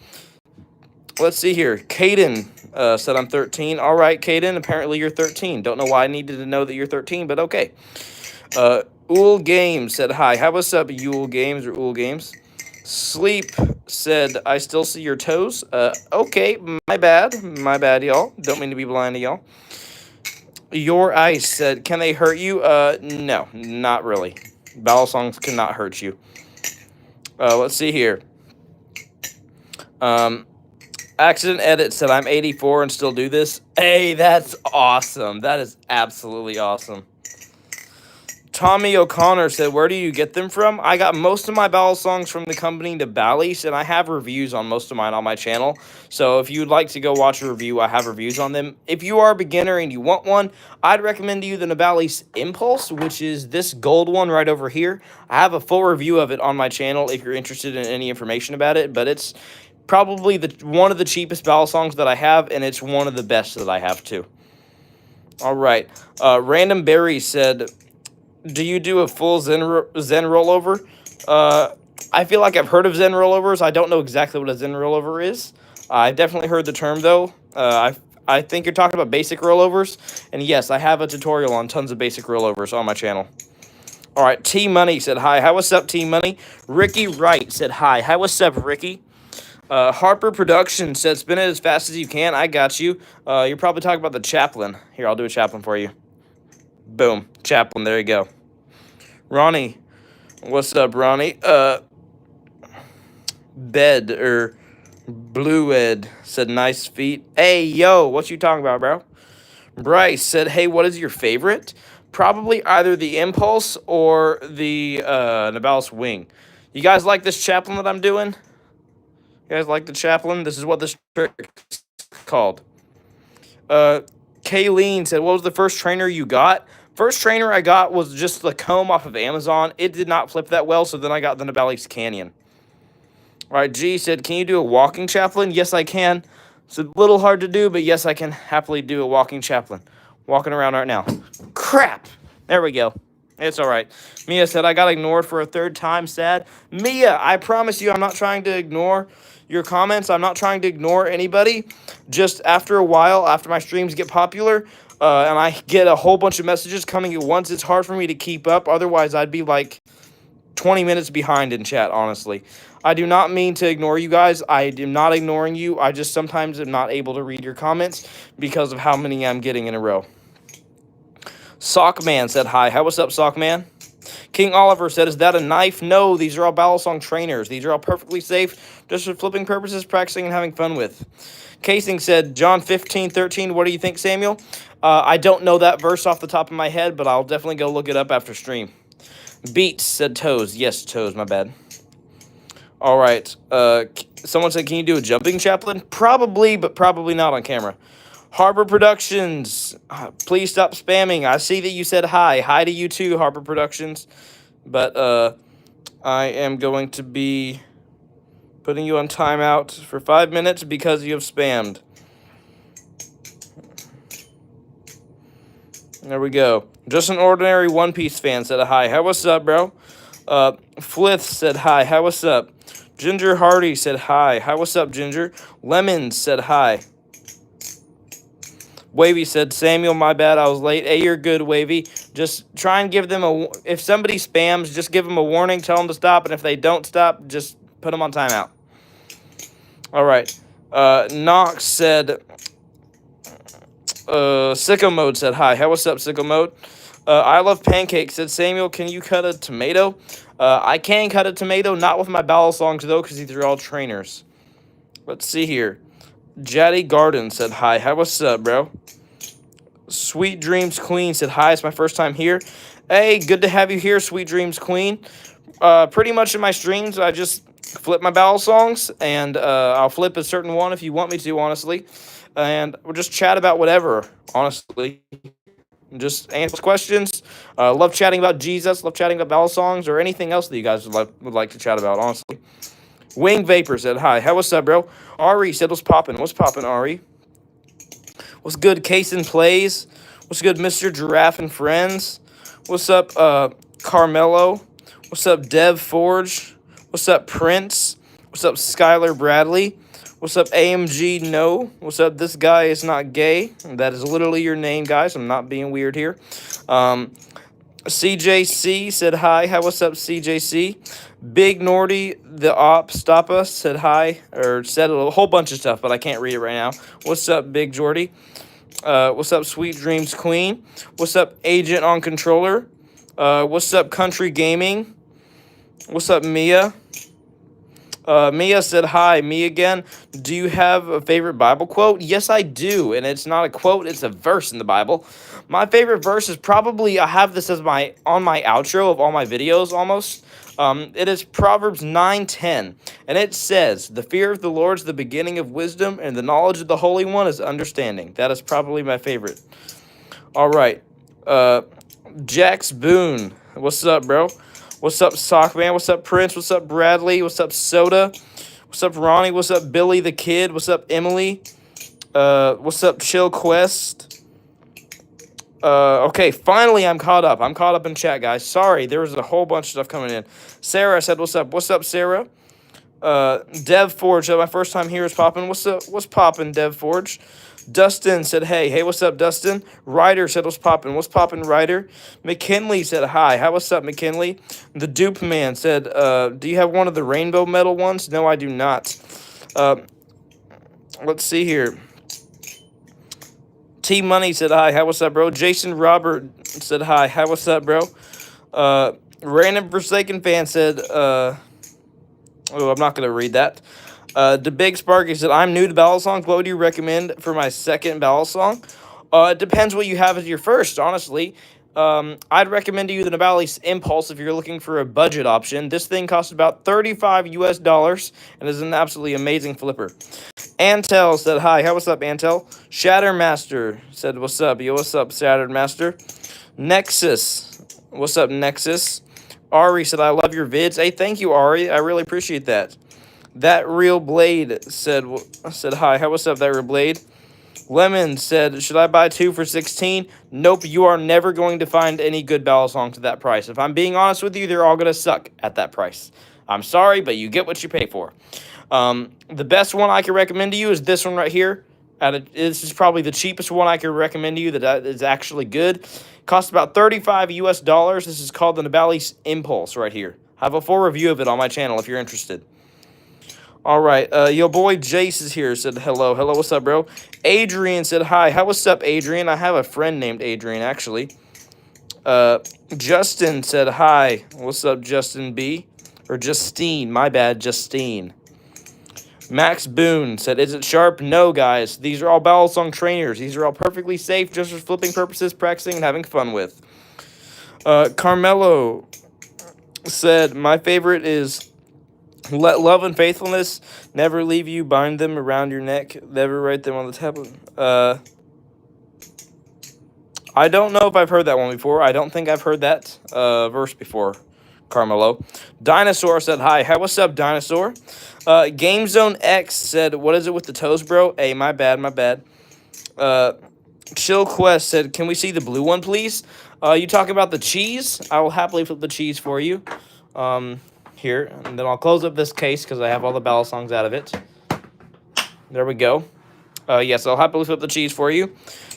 Let's see here. Caden said, "I'm 13. All right, Caden, apparently you're 13. Don't know why I needed to know that you're 13, but okay. Ool Games said, "Hi, how what's up, Yule Games or Ool Games?" Sleep said, "I still see your toes." Okay, my bad, y'all. Don't mean to be blind to y'all. Your Ice said, "Can they hurt you?" No, not really. Balisongs cannot hurt you. Let's see here. Accident Edit said, "I'm 84 and still do this." Hey, that's awesome. That is absolutely awesome. Tommy O'Connor said, where do you get them from? I got most of my Balisongs from the company to Bally's, and I have reviews on most of mine on my channel. So if you'd like to go watch a review, I have reviews on them. If you are a beginner and you want one, I'd recommend to you the Bally's Impulse, which is this gold one right over here. I have a full review of it on my channel if you're interested in any information about it, but it's probably one of the cheapest Balisongs that I have, and it's one of the best that I have too. All right. Random Berry said, do you do a full Zen rollover? I feel like I've heard of Zen rollovers. I don't know exactly what a Zen rollover is. I've definitely heard the term, though. I think you're talking about basic rollovers. And yes, I have a tutorial on tons of basic rollovers on my channel. All right, T-Money said, hi. How what's up, T-Money? Ricky Wright said, hi. How what's up, Ricky? Harper Production said, spin it as fast as you can. I got you. You're probably talking about the Chaplain. Here, I'll do a Chaplain for you. Boom. Chaplain. There you go. Ronnie. What's up, Ronnie? Bed or Blue Ed said, nice feet. Hey, yo. What you talking about, bro? Bryce said, hey, what is your favorite? Probably either the Impulse or the Nabalis Wing. You guys like this Chaplain that I'm doing? You guys like the Chaplain? This is what this trick is called. Kayleen said, what was the first trainer you got? First trainer I got was just the comb off of Amazon. It did not flip that well, so then I got the Nabalis Canyon. All right, G said, can you do a walking Chaplain? Yes, I can. It's a little hard to do, but yes, I can happily do a walking Chaplain. Walking around right now. Crap! There we go. It's all right. Mia said, I got ignored for a third time. Sad. Mia, I promise you I'm not trying to ignore your comments. I'm not trying to ignore anybody. Just after a while, after my streams get popular, and I get a whole bunch of messages coming at once, it's hard for me to keep up. Otherwise, I'd be like 20 minutes behind in chat, honestly. I do not mean to ignore you guys. I am not ignoring you. I just sometimes am not able to read your comments because of how many I'm getting in a row. Sockman said, hi. How what's up, Sockman? King Oliver said, is that a knife? No, these are all Balisong trainers. These are all perfectly safe, just for flipping purposes, practicing, and having fun with. Casing said, John 15:13, what do you think, Samuel? I don't know that verse off the top of my head, but I'll definitely go look it up after stream. Beats said, toes. Yes, toes, my bad. All right. Someone said, can you do a jumping Chaplain? Probably, but probably not on camera. Harbor Productions, please stop spamming. I see that you said hi. Hi to you too, Harbor Productions. But I am going to be putting you on timeout for 5 minutes because you have spammed. There we go. Just an ordinary One Piece fan said hi. How what's up, bro? Flith said hi. How what's up? Ginger Hardy said hi. How what's up, Ginger? Lemons said hi. Wavy said, Samuel, my bad, I was late. Hey, you're good, Wavy. Just try and give them a... If somebody spams, just give them a warning. Tell them to stop. And if they don't stop, just put them on timeout. All right. Knox said... Sicko Mode said, hi. How what's up, Sicko Mode? I Love Pancakes said, Samuel, can you cut a tomato? I can cut a tomato, not with my Balisongs, though, because these are all trainers. Let's see here. Jaddy Garden said, hi. How what's up, bro? Sweet Dreams Queen said, hi, it's my first time here. Hey, good to have you here, Sweet Dreams Queen. Pretty much in my streams, I just flip my Balisongs, and I'll flip a certain one if you want me to, honestly. And we'll just chat about whatever, honestly. Just answer questions. Love chatting about Jesus, love chatting about Balisongs, or anything else that you guys would like to chat about, honestly. Wing Vapor said, hi. How what's up, bro? Ari said, what's poppin'? What's poppin', Ari? What's good, Kaysen Plays? What's good, Mr. Giraffe and Friends? What's up, Carmelo? What's up, Dev Forge? What's up, Prince? What's up, Skylar Bradley? What's up, AMG No? What's up, This Guy Is Not Gay? That is literally your name, guys. I'm not being weird here. CJC said hi. Hi, what's up, CJC? Big Nordy, the op, stop us, said hi, or said a whole bunch of stuff, but I can't read it right now. What's up, Big Jordy? What's up, Sweet Dreams Queen? What's up, Agent on Controller? What's up, Country Gaming? What's up, Mia? Mia said, hi, me again. Do you have a favorite Bible quote? Yes, I do. And it's not a quote, it's a verse in the Bible. My favorite verse is probably, I have this as on my outro of all my videos almost. It is Proverbs 9:10. And it says, the fear of the Lord is the beginning of wisdom, and the knowledge of the Holy One is understanding. That is probably my favorite. All right. Jax Boone. What's up, bro? What's up, Sockman? What's up, Prince? What's up, Bradley? What's up, Soda? What's up, Ronnie? What's up, Billy the Kid? What's up, Emily? What's up, Chill Quest? Okay, finally I'm caught up. I'm caught up in chat, guys. Sorry, there was a whole bunch of stuff coming in. Sarah said, what's up? What's up, Sarah? Dev Forge, my first time here is popping. What's up? What's popping, Dev Forge? Dustin said, hey. Hey, what's up, Dustin? Ryder said, what's popping? What's popping, Ryder? McKinley said, hi. How, what's up, McKinley? The Dupe Man said, do you have one of the rainbow metal ones? No, I do not. Let's see here. T Money said, hi. How, what's up, bro? Jason Robert said, hi. How, what's up, bro? Random Forsaken Fan said, oh, I'm not going to read that. The Big Sparky said, I'm new to Balisongs. What would you recommend for my second Balisong? It depends what you have as your first, honestly. I'd recommend to you the Navalis Impulse if you're looking for a budget option. This thing costs about $35 US and is an absolutely amazing flipper. Antel said, hi. How, what's up, Antel? Shattermaster said, what's up? Yo, what's up, Shattermaster? Nexus. What's up, Nexus? Ari said, I love your vids. Hey, thank you, Ari. I really appreciate that. That Real Blade said, hi. How, what's up, That Real Blade? Lemon said, should I buy 2 for 16? Nope, you are never going to find any good Balisongs at that price. If I'm being honest with you, they're all going to suck at that price. I'm sorry, but you get what you pay for. The best one I can recommend to you is this one right here. This is probably the cheapest one I can recommend to you that is actually good. Costs about $35 US. This is called the Navalis Impulse right here. I have a full review of it on my channel if you're interested. All right, your boy Jace is here, said hello. Hello, what's up, bro? Adrian said hi. How, what's up, Adrian? I have a friend named Adrian, actually. Justin said hi. What's up, Justin B? Or Justine, my bad, Justine. Max Boone said, is it sharp? No, guys. These are all Balisong trainers. These are all perfectly safe, just for flipping purposes, practicing, and having fun with. Carmelo said, my favorite is... let love and faithfulness never leave you. Bind them around your neck. Never write them on the tablet. I don't know if I've heard that one before. I don't think I've heard that verse before, Carmelo. Dinosaur said, hi. Hi, what's up, Dinosaur? Game Zone X said, what is it with the toes, bro? Hey, my bad, my bad. Chill Quest said, can we see the blue one, please? You talk about the cheese? I will happily flip the cheese for you. Here, and then I'll close up this case because I have all the Balisongs out of it. There we go. Yes, I'll happily flip the cheese for you.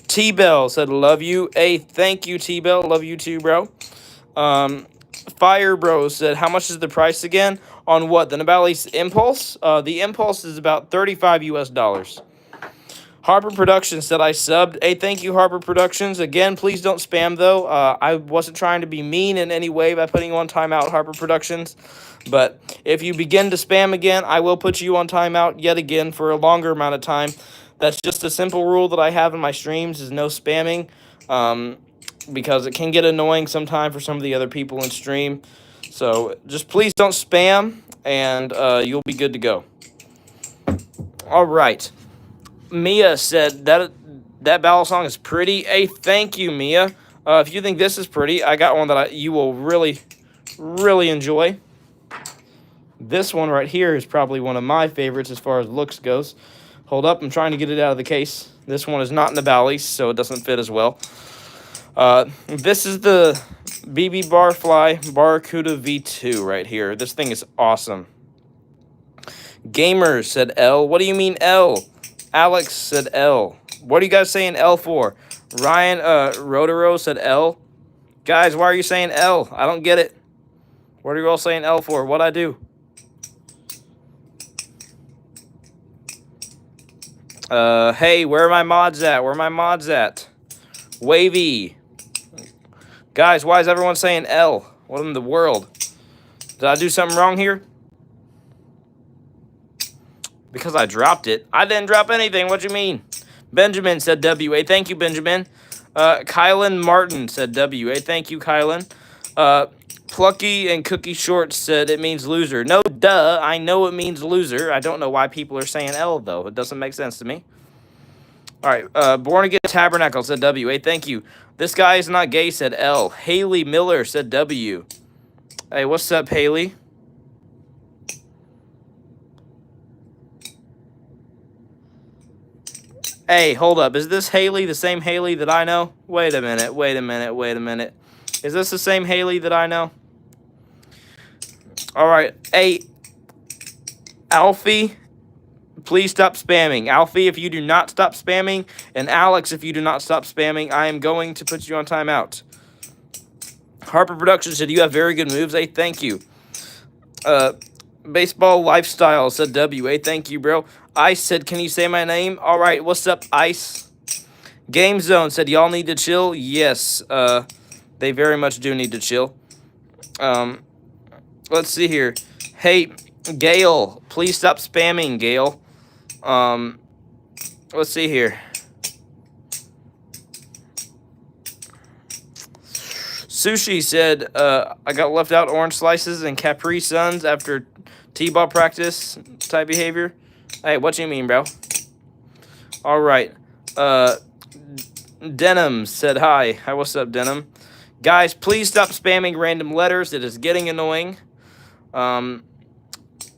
T-Bell said, love you. Hey, thank you, T-Bell. Love you too, bro. Fire Bro said, how much is the price again? On what? The Navalis Impulse? The Impulse is about $35 US. Harper Productions said, I subbed. Hey, thank you, Harper Productions. Again, please don't spam, though. I wasn't trying to be mean in any way by putting you on timeout, Harper Productions. But if you begin to spam again, I will put you on timeout yet again for a longer amount of time. That's just a simple rule that I have in my streams, is no spamming. Because it can get annoying sometimes for some of the other people in stream. So just please don't spam, and you'll be good to go. All right. Mia said that Balisong is pretty. Hey, thank you, Mia. If you think this is pretty, I got one that you will really, really enjoy. This one right here is probably one of my favorites as far as looks goes. Hold up, I'm trying to get it out of the case. This one is not in the Bally's, so it doesn't fit as well. This is the BB Barfly Barracuda V2 right here. This thing is awesome. Gamers said L. What do you mean L? Alex said L. What are you guys saying L for? Ryan Rodero said L. Guys, why are you saying L? I don't get it. What are you all saying L for? What'd I do? Hey, where are my mods at? Where are my mods at? Wavy. Guys, why is everyone saying L? What in the world? Did I do something wrong here? Because I dropped it. I didn't drop anything. What you mean? Benjamin said WA. Thank you, Benjamin. Kylan Martin said WA. Thank you, Kylan. Plucky and Cookie Shorts said it means loser. No, duh. I know it means loser. I don't know why people are saying L, though. It doesn't make sense to me. All right. Born Again Tabernacle said WA. Thank you. This guy is not gay said L. Haley Miller said W. Hey, what's up, Haley? Hey, hold up. Is this Haley the same Haley that I know? Wait a minute. Wait a minute. Wait a minute. Is this the same Haley that I know? All right. Hey, Alfie, please stop spamming. Alfie, if you do not stop spamming, and Alex, if you do not stop spamming, I am going to put you on timeout. Harper Productions said you have very good moves. Hey, thank you. Baseball Lifestyle said WA. Thank you, bro. Ice said, can you say my name? All right, what's up, Ice? Game Zone said, y'all need to chill. Yes, they very much do need to chill. Let's see here. Hey, Gail, please stop spamming, Gail. Let's see here. Sushi said, I got left out orange slices and Capri Suns after T-ball practice type behavior. Hey, what you mean, bro? All right. Denim said hi. Hi, what's up, Denim? Guys, please stop spamming random letters. It is getting annoying.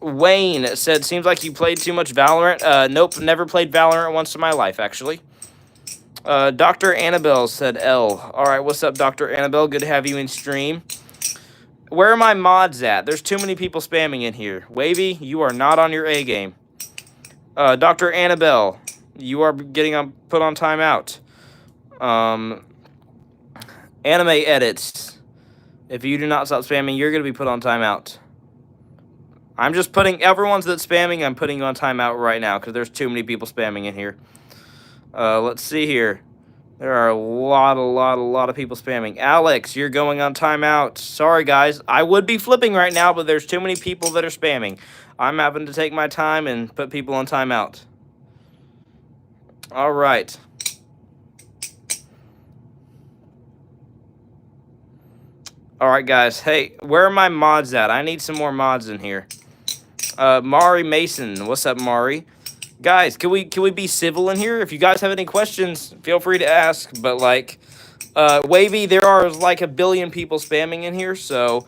Wayne said, seems like you played too much Valorant. Nope, never played Valorant once in my life, actually. Dr. Annabelle said L. All right, what's up, Dr. Annabelle? Good to have you in stream. Where are my mods at? There's too many people spamming in here. Wavy, you are not on your A game. Dr. Annabelle, you are getting put on timeout. Anime edits. If you do not stop spamming, you're going to be put on timeout. I'm just putting everyone's that's spamming, I'm putting you on timeout right now because there's too many people spamming in here. Let's see here. There are a lot of people spamming. Alex, you're going on timeout. Sorry, guys. I would be flipping right now, but there's too many people that are spamming. I'm having to take my time and put people on timeout. All right. All right, guys. Hey, where are my mods at? I need some more mods in here. Mari Mason. What's up, Mari? Guys, can we be civil in here? If you guys have any questions, feel free to ask. But like, Wavy, there are like a billion people spamming in here, so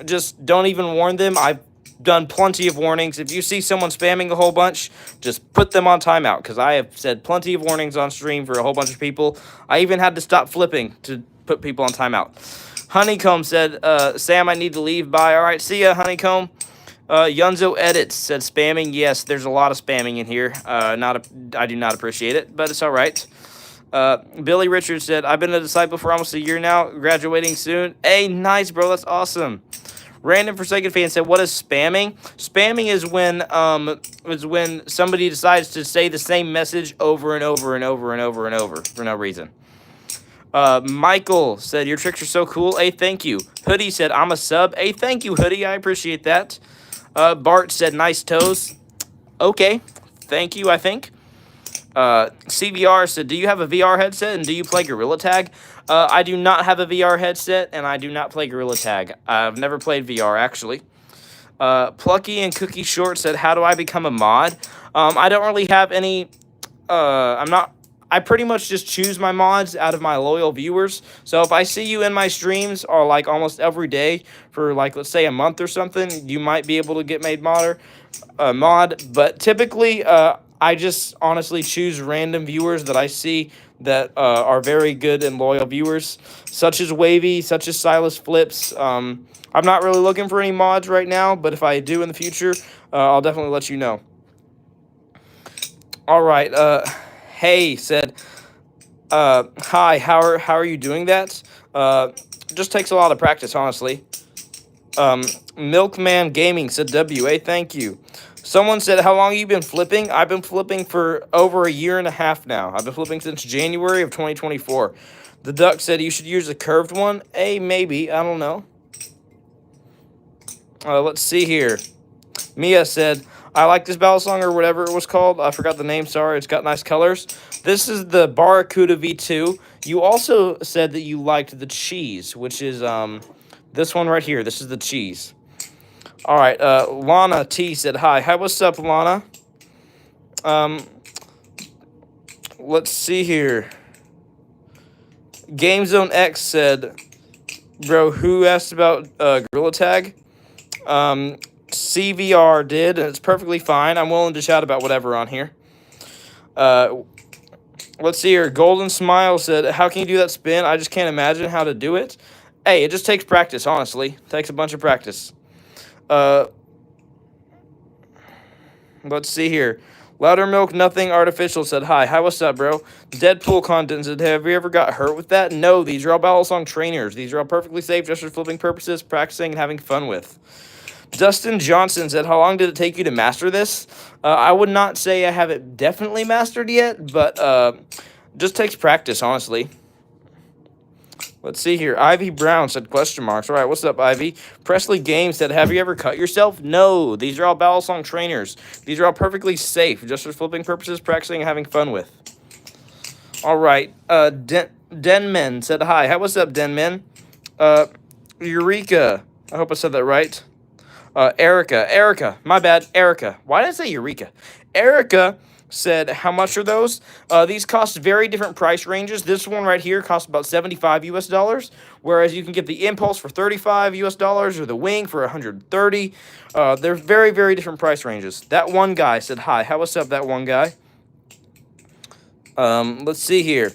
just don't even warn them. I've done plenty of warnings. If you see someone spamming a whole bunch, just put them on timeout because I have said plenty of warnings on stream for a whole bunch of people. I even had to stop flipping to put people on timeout. Honeycomb said, Sam, I need to leave. Bye. All right, see ya, Honeycomb. Yunzo Edits said spamming. Yes, there's a lot of spamming in here. I do not appreciate it, but it's all right. Billy Richards said, I've been a disciple for almost a year now, graduating soon. Hey, nice, bro. That's awesome. Random Forsaken Fan said, what is spamming? Spamming is when somebody decides to say the same message over and over and over and over and over for no reason. Michael said, your tricks are so cool. Hey, thank you. Hoodie said, I'm a sub. Hey, thank you, Hoodie. I appreciate that. Bart said, nice toes. Okay. Thank you, I think. CVR said, do you have a VR headset and do you play Gorilla Tag? I do not have a VR headset and I do not play Gorilla Tag. I've never played VR, actually. Plucky and Cookie Short said, how do I become a mod? I don't really have any... I pretty much just choose my mods out of my loyal viewers. So if I see you in my streams or like almost every day for like, let's say a month or something, you might be able to get made mod. But typically, I just honestly choose random viewers that I see that are very good and loyal viewers, such as Wavy, such as Silas Flips. I'm not really looking for any mods right now, but if I do in the future, I'll definitely let you know. All right, Hey said, hi, how are you doing that? Just takes a lot of practice, honestly. Milkman Gaming said, WA, thank you. Someone said, how long have you been flipping? I've been flipping for over a year and a half now. I've been flipping since January of 2024. The Duck said, you should use a curved one. Hey, maybe, I don't know. Let's see here. Mia said, I like this Balisong or whatever it was called. I forgot the name, sorry. It's got nice colors. This is the Barracuda V2. You also said that you liked the cheese, which is this one right here. This is the cheese. All right, Lana T said hi. Hi, what's up, Lana? Let's see here. Game Zone X said, bro, who asked about Gorilla Tag? CVR did, and it's perfectly fine. I'm willing to chat about whatever on here. Let's see here. Golden Smile said, how can you do that spin? I just can't imagine how to do it. Hey, it just takes practice, honestly. It takes a bunch of practice. Let's see here. Louder Milk Nothing Artificial said, hi. Hi, what's up, bro? Deadpool Content said, have you ever got hurt with that? No, these are all Balisong trainers. These are all perfectly safe just for flipping purposes, practicing, and having fun with. Dustin Johnson said, how long did it take you to master this? I would not say I have it definitely mastered yet, but just takes practice, honestly. Let's see here. Ivy Brown said question marks. All right, what's up, Ivy? Presley Games said, have you ever cut yourself? No, these are all Balisong trainers. These are all perfectly safe, just for flipping purposes, practicing, and having fun with. All right. Denman said, hi. What's up, Denman? Eureka. I hope I said that right. Erica, my bad, Erica. Why did I say Eureka? Erica said, how much are those? These cost very different price ranges. This one right here costs about $75 US, whereas you can get the Impulse for $35 US or the Wing for $130. They're very, very different price ranges. That one guy said, hi. What's up, that one guy? Let's see here.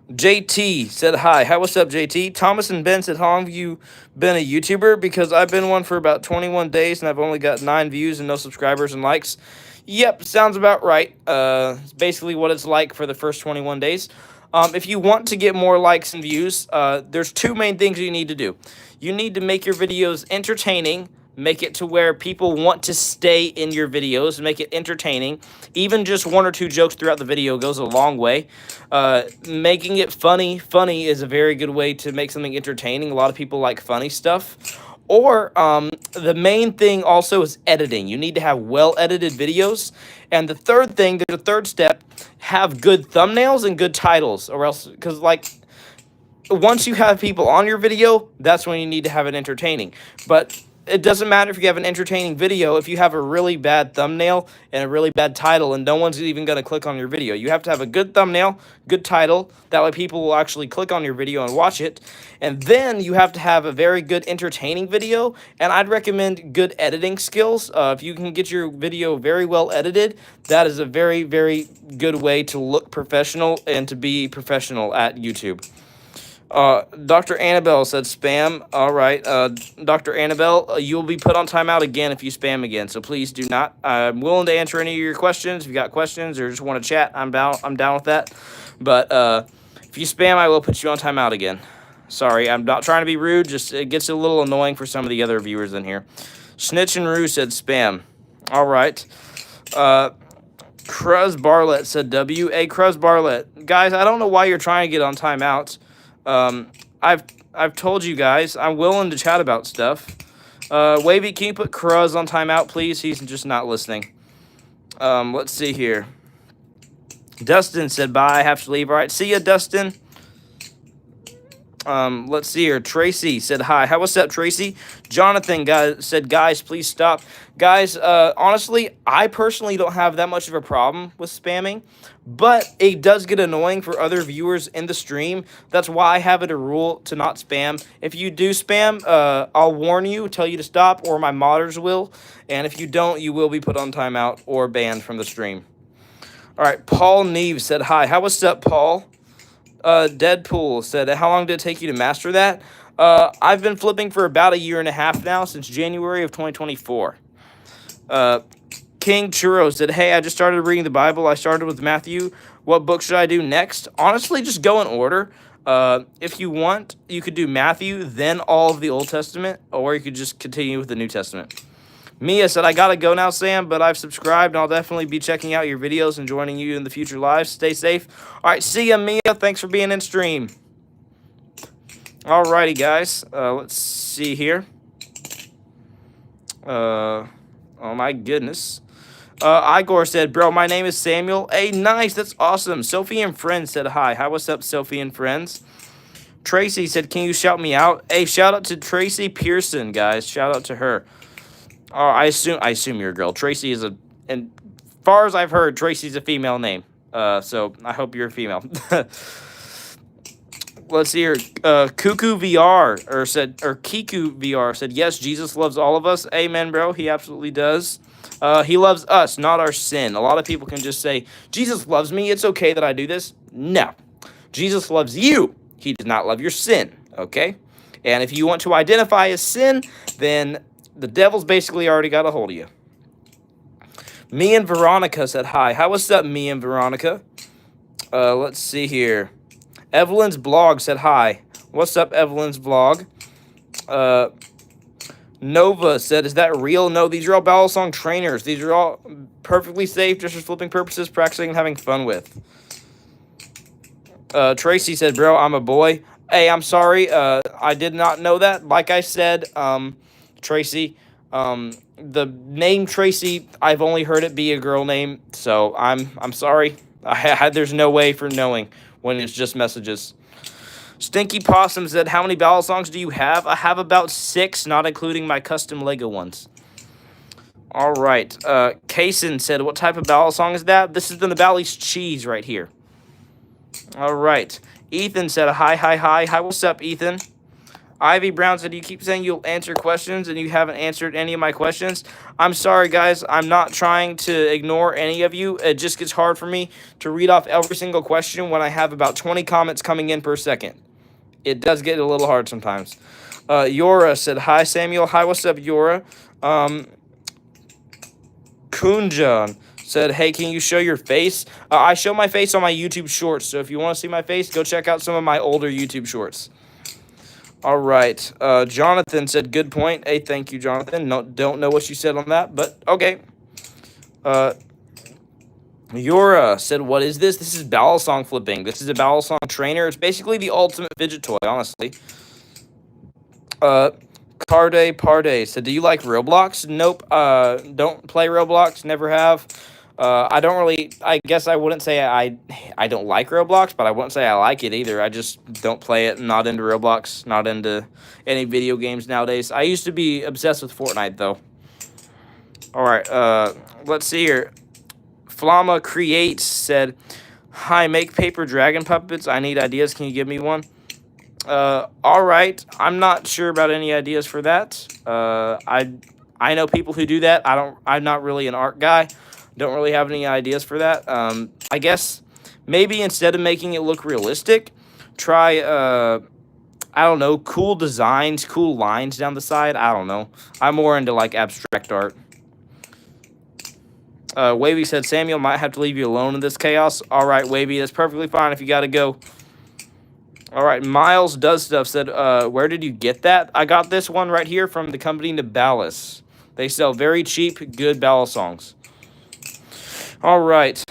JT said, hi. What's up, JT? Thomas and Ben said, how long have you been a YouTuber? Because I've been one for about 21 days, and I've only got 9 views and no subscribers and likes. Yep, sounds about right. It's basically what it's like for the first 21 days. If you want to get more likes and views, there's 2 main things you need to do. You need to make your videos entertaining. Make it to where people want to stay in your videos. Make it entertaining. Even just 1 or 2 jokes throughout the video goes a long way. Making it funny. Funny is a very good way to make something entertaining. A lot of people like funny stuff. Or the main thing also is editing. You need to have well-edited videos. And the third thing, there's a third step, have good thumbnails and good titles. Or else, because like, once you have people on your video, that's when you need to have it entertaining. But it doesn't matter if you have an entertaining video if you have a really bad thumbnail and a really bad title and no one's even going to click on your video. You have to have a good thumbnail, good title, that way people will actually click on your video and watch it. And then you have to have a very good entertaining video, and I'd recommend good editing skills. If you can get your video very well edited, that is a very, very good way to look professional and to be professional at YouTube. Dr. Annabelle said spam. All right, Dr. Annabelle, you will be put on timeout again if you spam again, so please do not. I'm willing to answer any of your questions. If you got questions or just want to chat, I'm down with that. But if you spam, I will put you on timeout again. Sorry, I'm not trying to be rude. Just it gets a little annoying for some of the other viewers in here. Snitch and Roo said spam. All right. Cruz Barlett said W. Hey, Cruz Barlett. Guys, I don't know why you're trying to get on timeout. I've told you guys, I'm willing to chat about stuff. Wavy, can you put Cruz on timeout, please? He's just not listening. Let's see here. Dustin said bye, I have to leave. All right, see ya, Dustin. Let's see here. Tracy said hi. What's up, Tracy? Jonathan said, guys, please stop. Guys, honestly, I personally don't have that much of a problem with spamming, but it does get annoying for other viewers in the stream. That's why I have it a rule to not spam. If you do spam, I'll warn you, tell you to stop, or my modders will. And if you don't, you will be put on timeout or banned from the stream. All right, Paul Neves said hi. What's up, Paul? Deadpool said, how long did it take you to master that? I've been flipping for about 1.5 years now, since January of 2024. King Churro said, hey, I just started reading the Bible. I started with Matthew. What book should I do next? Honestly, just go in order. If you want, you could do Matthew, then all of the Old Testament, or you could just continue with the New Testament. Mia said, I gotta go now, Sam, but I've subscribed, and I'll definitely be checking out your videos and joining you in the future lives. Stay safe. All right, see ya, Mia. Thanks for being in stream. Alrighty, guys. Let's see here. Oh, my goodness. Igor said, bro, my name is Samuel. Hey, nice. That's awesome. Sophie and Friends said hi. Hi, what's up, Sophie and Friends? Tracy said, can you shout me out? Hey, shout out to Tracy Pearson, guys. Shout out to her. Oh, I assume you're a girl. Tracy is and far as I've heard, Tracy's a female name. So I hope you're a female. Let's see here. Cuckoo VR or Kiku VR said, yes, Jesus loves all of us. Amen, bro. He absolutely does. He loves us, not our sin. A lot of people can just say, Jesus loves me. It's okay that I do this. No. Jesus loves you. He does not love your sin. Okay? And if you want to identify as sin, then the devil's basically already got a hold of you. Me and Veronica said hi. How was up, me and Veronica? Let's see here. Evelyn's blog said hi. What's up, Evelyn's blog? Nova said, is that real? No, these are all Balisong trainers. These are all perfectly safe, just for flipping purposes, practicing and having fun with. Tracy said, bro, I'm a boy. Hey, I'm sorry. I did not know that. Like I said, Tracy, the name Tracy, I've only heard it be a girl name, so I'm sorry. There's no way for knowing when it's just messages. Stinky Possum said, how many Balisongs do you have? I have about 6, not including my custom Lego ones. All right. Kaysen said, what type of Balisong is that? This is the Nabali's cheese right here. All right. Ethan said, hi. What's up, Ethan? Ivy Brown said, you keep saying you'll answer questions and you haven't answered any of my questions. I'm sorry, guys. I'm not trying to ignore any of you. It just gets hard for me to read off every single question when I have about 20 comments coming in per second. It does get a little hard sometimes. Yora said, hi, Samuel. Hi, what's up, Yora? Kunjan said, hey, can you show your face? I show my face on my YouTube shorts, so if you want to see my face, go check out some of my older YouTube shorts. All right. Jonathan said, good point. Hey, thank you, Jonathan. Don't know what you said on that, but okay. Yura said, what is this? This is Balisong flipping. This is a Balisong trainer. It's basically the ultimate fidget toy, honestly. Carde Parde said, do you like Roblox? Nope. Don't play Roblox. Never have. I guess I wouldn't say I don't like Roblox, but I wouldn't say I like it either. I just don't play it. Not into Roblox. Not into any video games nowadays. I used to be obsessed with Fortnite, though. All right. Let's see here. Flama Creates said, hi, make paper dragon puppets. I need ideas. Can you give me one? All right. I'm not sure about any ideas for that. I know people who do that. I'm not really an art guy. Don't really have any ideas for that. I guess maybe instead of making it look realistic, try, I don't know, cool designs, cool lines down the side. I don't know. I'm more into, like, abstract art. Wavy said, Samuel, might have to leave you alone in this chaos. All right, Wavy, that's perfectly fine if you got to go. All right, Miles Does Stuff said, where did you get that? I got this one right here from the company Nabalis. They sell very cheap, good Balisongs. All right.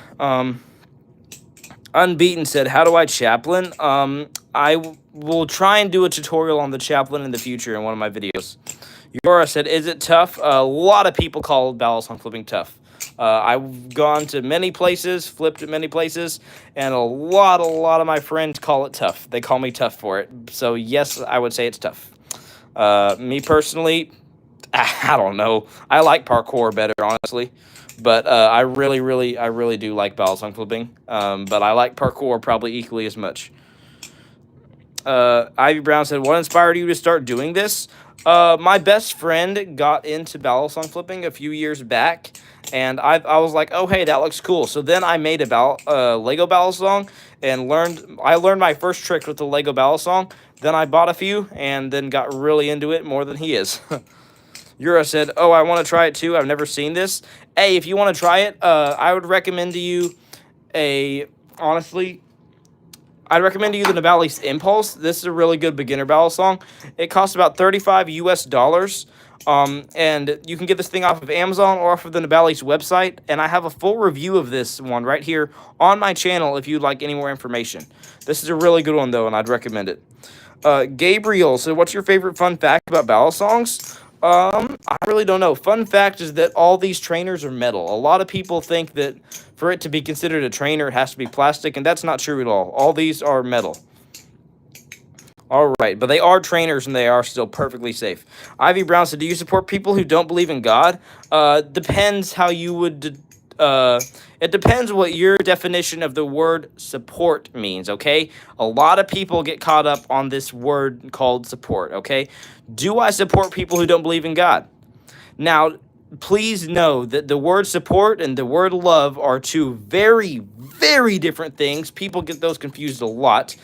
Unbeaten said, how do I chaplain? I will try and do a tutorial on the chaplain in the future in one of my videos. Yora said, is it tough? A lot of people call Balisong flipping tough. I've gone to many places, flipped at many places, and a lot of my friends call it tough. They call me tough for it. So, yes, I would say it's tough. Me personally, I don't know. I like parkour better, honestly. But I really do like Balisong flipping. But I like parkour probably equally as much. Ivy Brown said, what inspired you to start doing this? My best friend got into Balisong flipping a few years back. And I was like, oh, hey, that looks cool. So then I made a Lego Balisong and I learned my first trick with the Lego Balisong. Then I bought a few and then got really into it more than he is. Yura said, oh, I want to try it too. I've never seen this. Hey, if you want to try it, I would recommend to you honestly, I'd recommend to you the Nabali's Impulse. This is a really good beginner Balisong. It costs about $35 US. And you can get this thing off of Amazon or off of the Nabali's website. And I have a full review of this one right here on my channel if you'd like any more information. This is a really good one, though, and I'd recommend it. Gabriel, so what's your favorite fun fact about Balisongs? I really don't know. Fun fact is that all these trainers are metal. A lot of people think that for it to be considered a trainer, it has to be plastic, and that's not true at all. All these are metal. All right, but they are trainers and they are still perfectly safe. Ivy Brown said, "Do you support people who don't believe in God?" Depends how you would. It depends what your definition of the word support means. Okay, a lot of people get caught up on this word called support. Okay, do I support people who don't believe in God? Now, please know that the word support and the word love are two very, very different things. People get those confused a lot.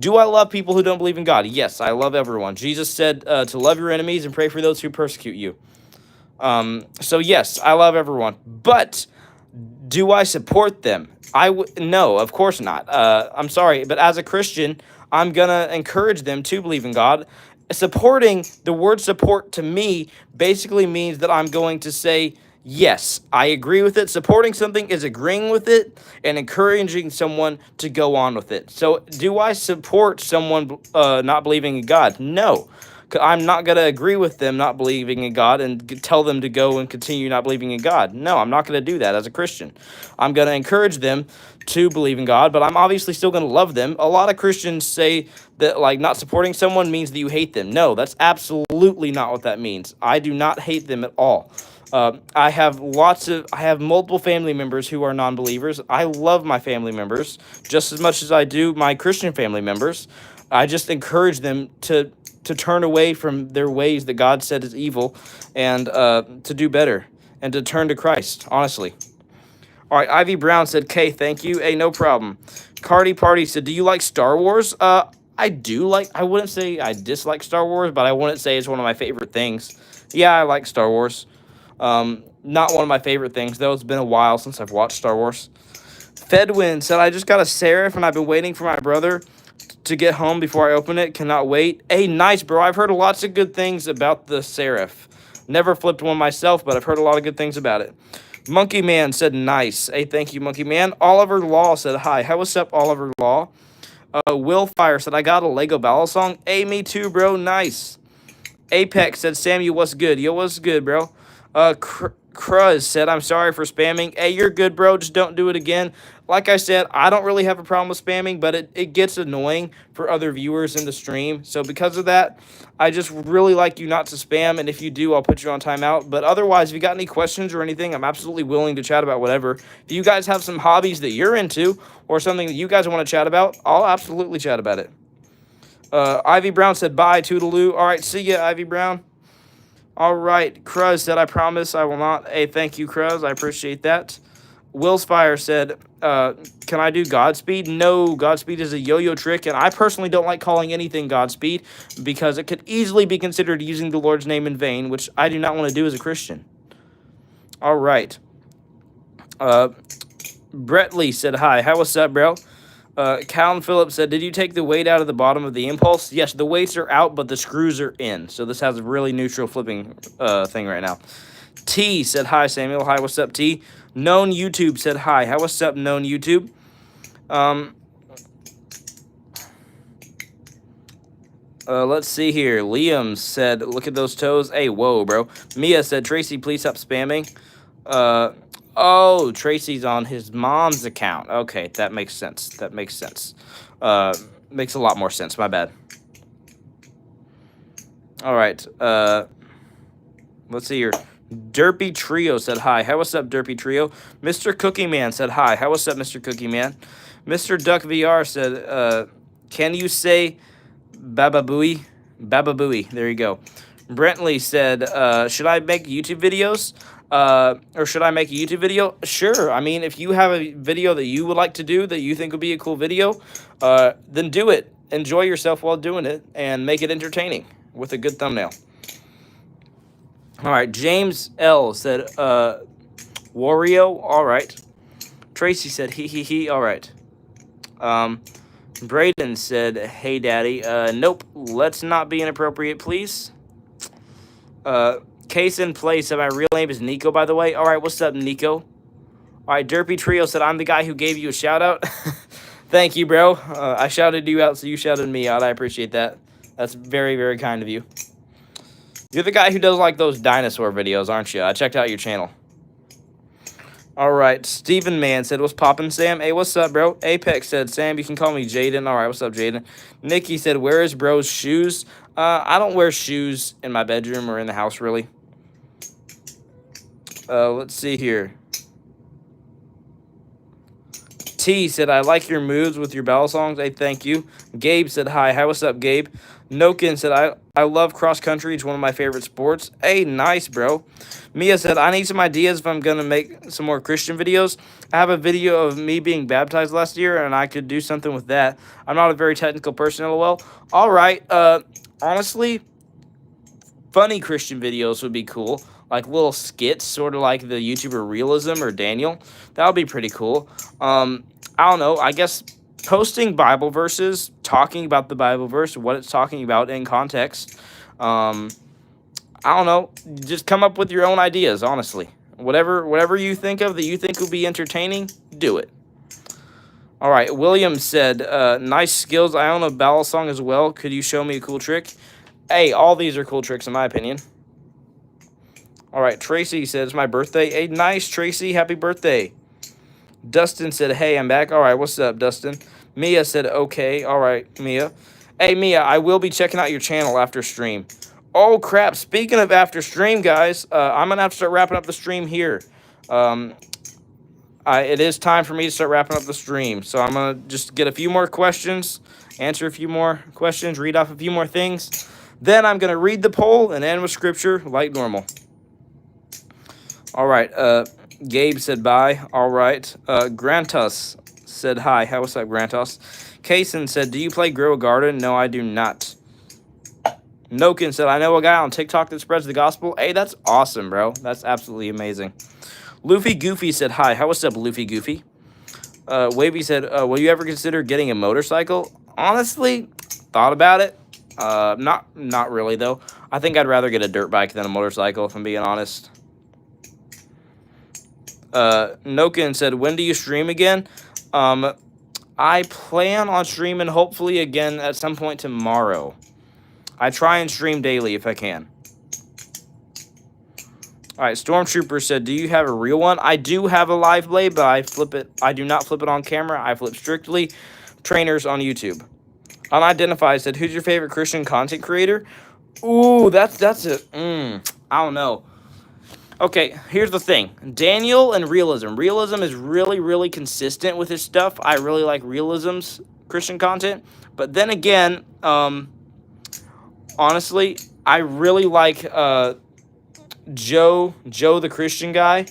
Do I love people who don't believe in God? Yes, I love everyone. Jesus said to love your enemies and pray for those who persecute you. So yes, I love everyone. But do I support them? No, of course not. I'm sorry, but as a Christian, I'm gonna encourage them to believe in God. Supporting, the word support to me basically means that I'm going to say, yes, I agree with it. Supporting something is agreeing with it and encouraging someone to go on with it. So do I support someone not believing in God? No. I'm not going to agree with them not believing in God and tell them to go and continue not believing in God. No, I'm not going to do that as a Christian. I'm going to encourage them to believe in God, but I'm obviously still going to love them. A lot of Christians say that like not supporting someone means that you hate them. No, that's absolutely not what that means. I do not hate them at all. I have multiple family members who are non-believers. I love my family members just as much as I do my Christian family members. I just encourage them to turn away from their ways that God said is evil and to do better and to turn to Christ, honestly. All right, Ivy Brown said, "Kay, thank you. Hey, no problem." Cardi Party said, "Do you like Star Wars?" I do like, I wouldn't say I dislike Star Wars, but I wouldn't say it's one of my favorite things. Yeah, I like Star Wars. Not one of my favorite things, though. It's been a while since I've watched Star Wars. Fedwin said, "I just got a Seraph and I've been waiting for my brother to get home before I open it. Cannot wait." Hey, nice, bro. I've heard lots of good things about the Seraph. Never flipped one myself, but I've heard a lot of good things about it. Monkey Man said, "Nice." Hey, thank you, Monkey Man. Oliver Law said, "Hi." How what's up, Oliver Law? Will Fire said, "I got a Lego Balisong." Hey, me too, bro. Nice. Apex said, "Samuel, what's good?" Yo, what's good, bro? Cruz said, "I'm sorry for spamming." Hey, you're good, bro. Just don't do it again. Like I said, I don't really have a problem with spamming, but it gets annoying for other viewers in the stream. So because of that, I just really like you not to spam. And if you do, I'll put you on timeout. But otherwise, if you got any questions or anything, I'm absolutely willing to chat about whatever. If you guys have some hobbies that you're into or something that you guys want to chat about, I'll absolutely chat about it. Ivy Brown said, "Bye, toodaloo." All right, see ya, Ivy Brown. All right, Cruz said, "I promise I will not." Hey, thank you, Cruz. I appreciate that. Willspire said, "Can I do Godspeed?" No, Godspeed is a yo-yo trick, and I personally don't like calling anything Godspeed because it could easily be considered using the Lord's name in vain, which I do not want to do as a Christian. All right. Brett Lee said, "Hi, how what's up, bro?" Calvin Phillips said, "Did you take the weight out of the bottom of the impulse?" Yes, the weights are out, but the screws are in. So this has a really neutral flipping thing right now. T said, "Hi, Samuel." Hi, what's up, T? Known YouTube said, "Hi, how what's up, Known YouTube?" Let's see here. Liam said, "Look at those toes." Hey, whoa, bro. Mia said, "Tracy, please stop spamming." Oh, Tracy's on his mom's account. Okay, that makes sense. That makes sense. Makes a lot more sense. My bad. All right. Let's see here. Derpy Trio said, "Hi. How what's up, Derpy Trio?" Mr. Cookie Man said, "Hi. How what's up, Mr. Cookie Man?" Mr. Duck VR said, "Can you say Baba Booey?" Baba Booey. There you go. Brentley said, "Should I make YouTube videos? Or should I make a YouTube video?" Sure. I mean, if you have a video that you would like to do that you think would be a cool video, then do it. Enjoy yourself while doing it and make it entertaining with a good thumbnail. All right. James L said, Wario. All right. Tracy said, he. All right. Braden said, "Hey, Daddy." Nope. Let's not be inappropriate, please. Case in place said, "My real name is Nico, by the way." All right, what's up, Nico? All right, Derpy Trio said, "I'm the guy who gave you a shout-out." Thank you, bro. I shouted you out, so you shouted me out. I appreciate that. That's very, very kind of you. You're the guy who does like those dinosaur videos, aren't you? I checked out your channel. All right, Steven Man said, what's poppin', Sam? Hey, what's up, bro? Apex said, Sam, you can call me Jaden. All right, what's up, Jaden? Nikki said, where is bro's shoes? I don't wear shoes in my bedroom or in the house, really. Let's see here. T said, I like your moves with your balisongs. Hey, thank you. Gabe said, hi. Hi, what's up, Gabe? Nokin said, I love cross country. It's one of my favorite sports. Hey, nice, bro. Mia said, I need some ideas if I'm going to make some more Christian videos. I have a video of me being baptized last year, and I could do something with that. I'm not a very technical person, lol. All right. Honestly, funny Christian videos would be cool. Like little skits, sort of like the YouTuber Realism or Daniel. That would be pretty cool. I don't know. I guess posting Bible verses, talking about the Bible verse, what it's talking about in context. I don't know. Just come up with your own ideas, honestly. Whatever you think of that you think would be entertaining, do it. All right. William said, nice skills. I own a balisong as well. Could you show me a cool trick? Hey, all these are cool tricks in my opinion. All right, Tracy said, it's my birthday. Hey, nice, Tracy. Happy birthday. Dustin said, hey, I'm back. All right, what's up, Dustin? Mia said, okay. All right, Mia. Hey, Mia, I will be checking out your channel after stream. Oh, crap. Speaking of after stream, guys, I'm going to have to start wrapping up the stream here. It is time for me to start wrapping up the stream. So I'm going to just get a few more questions, answer a few more questions, read off a few more things. Then I'm going to read the poll and end with scripture like normal. All right, Gabe said bye. All right, Grantos said hi. How what's up, Grantos? Kaysen said, do you play Grow a Garden? No, I do not. Nokin said, I know a guy on TikTok that spreads the gospel. Hey, that's awesome, bro. That's absolutely amazing. Luffy Goofy said hi. How what's up, Luffy Goofy? Wavy said, will you ever consider getting a motorcycle? Honestly, thought about it. Not really, though. I think I'd rather get a dirt bike than a motorcycle, if I'm being honest. Nokin said, when do you stream again? I plan on streaming hopefully again at some point tomorrow. I try and stream daily if I can. All right, Stormtrooper said, do you have a real one? I do have a live blade, but I do not flip it on camera. I flip strictly trainers on YouTube. Unidentified said, who's your favorite Christian content creator? Ooh, that's I don't know. Okay, here's the thing. Daniel and Realism. Realism is really, really consistent with his stuff. I really like Realism's Christian content. But then again, honestly, I really like Joe the Christian guy.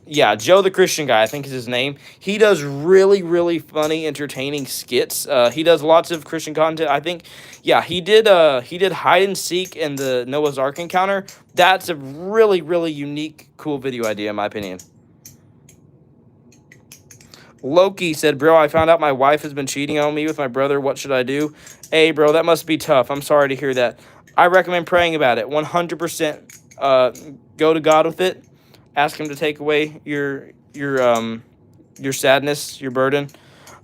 Joe the Christian guy, I think is his name. He does really, really funny, entertaining skits. He does lots of Christian content. I think, he did hide and seek in the Noah's Ark encounter. That's a really, really unique, cool video idea, in my opinion. Loki said, bro, I found out my wife has been cheating on me with my brother. What should I do? Hey, bro, that must be tough. I'm sorry to hear that. I recommend praying about it. 100% go to God with it. Ask him to take away your sadness, your burden.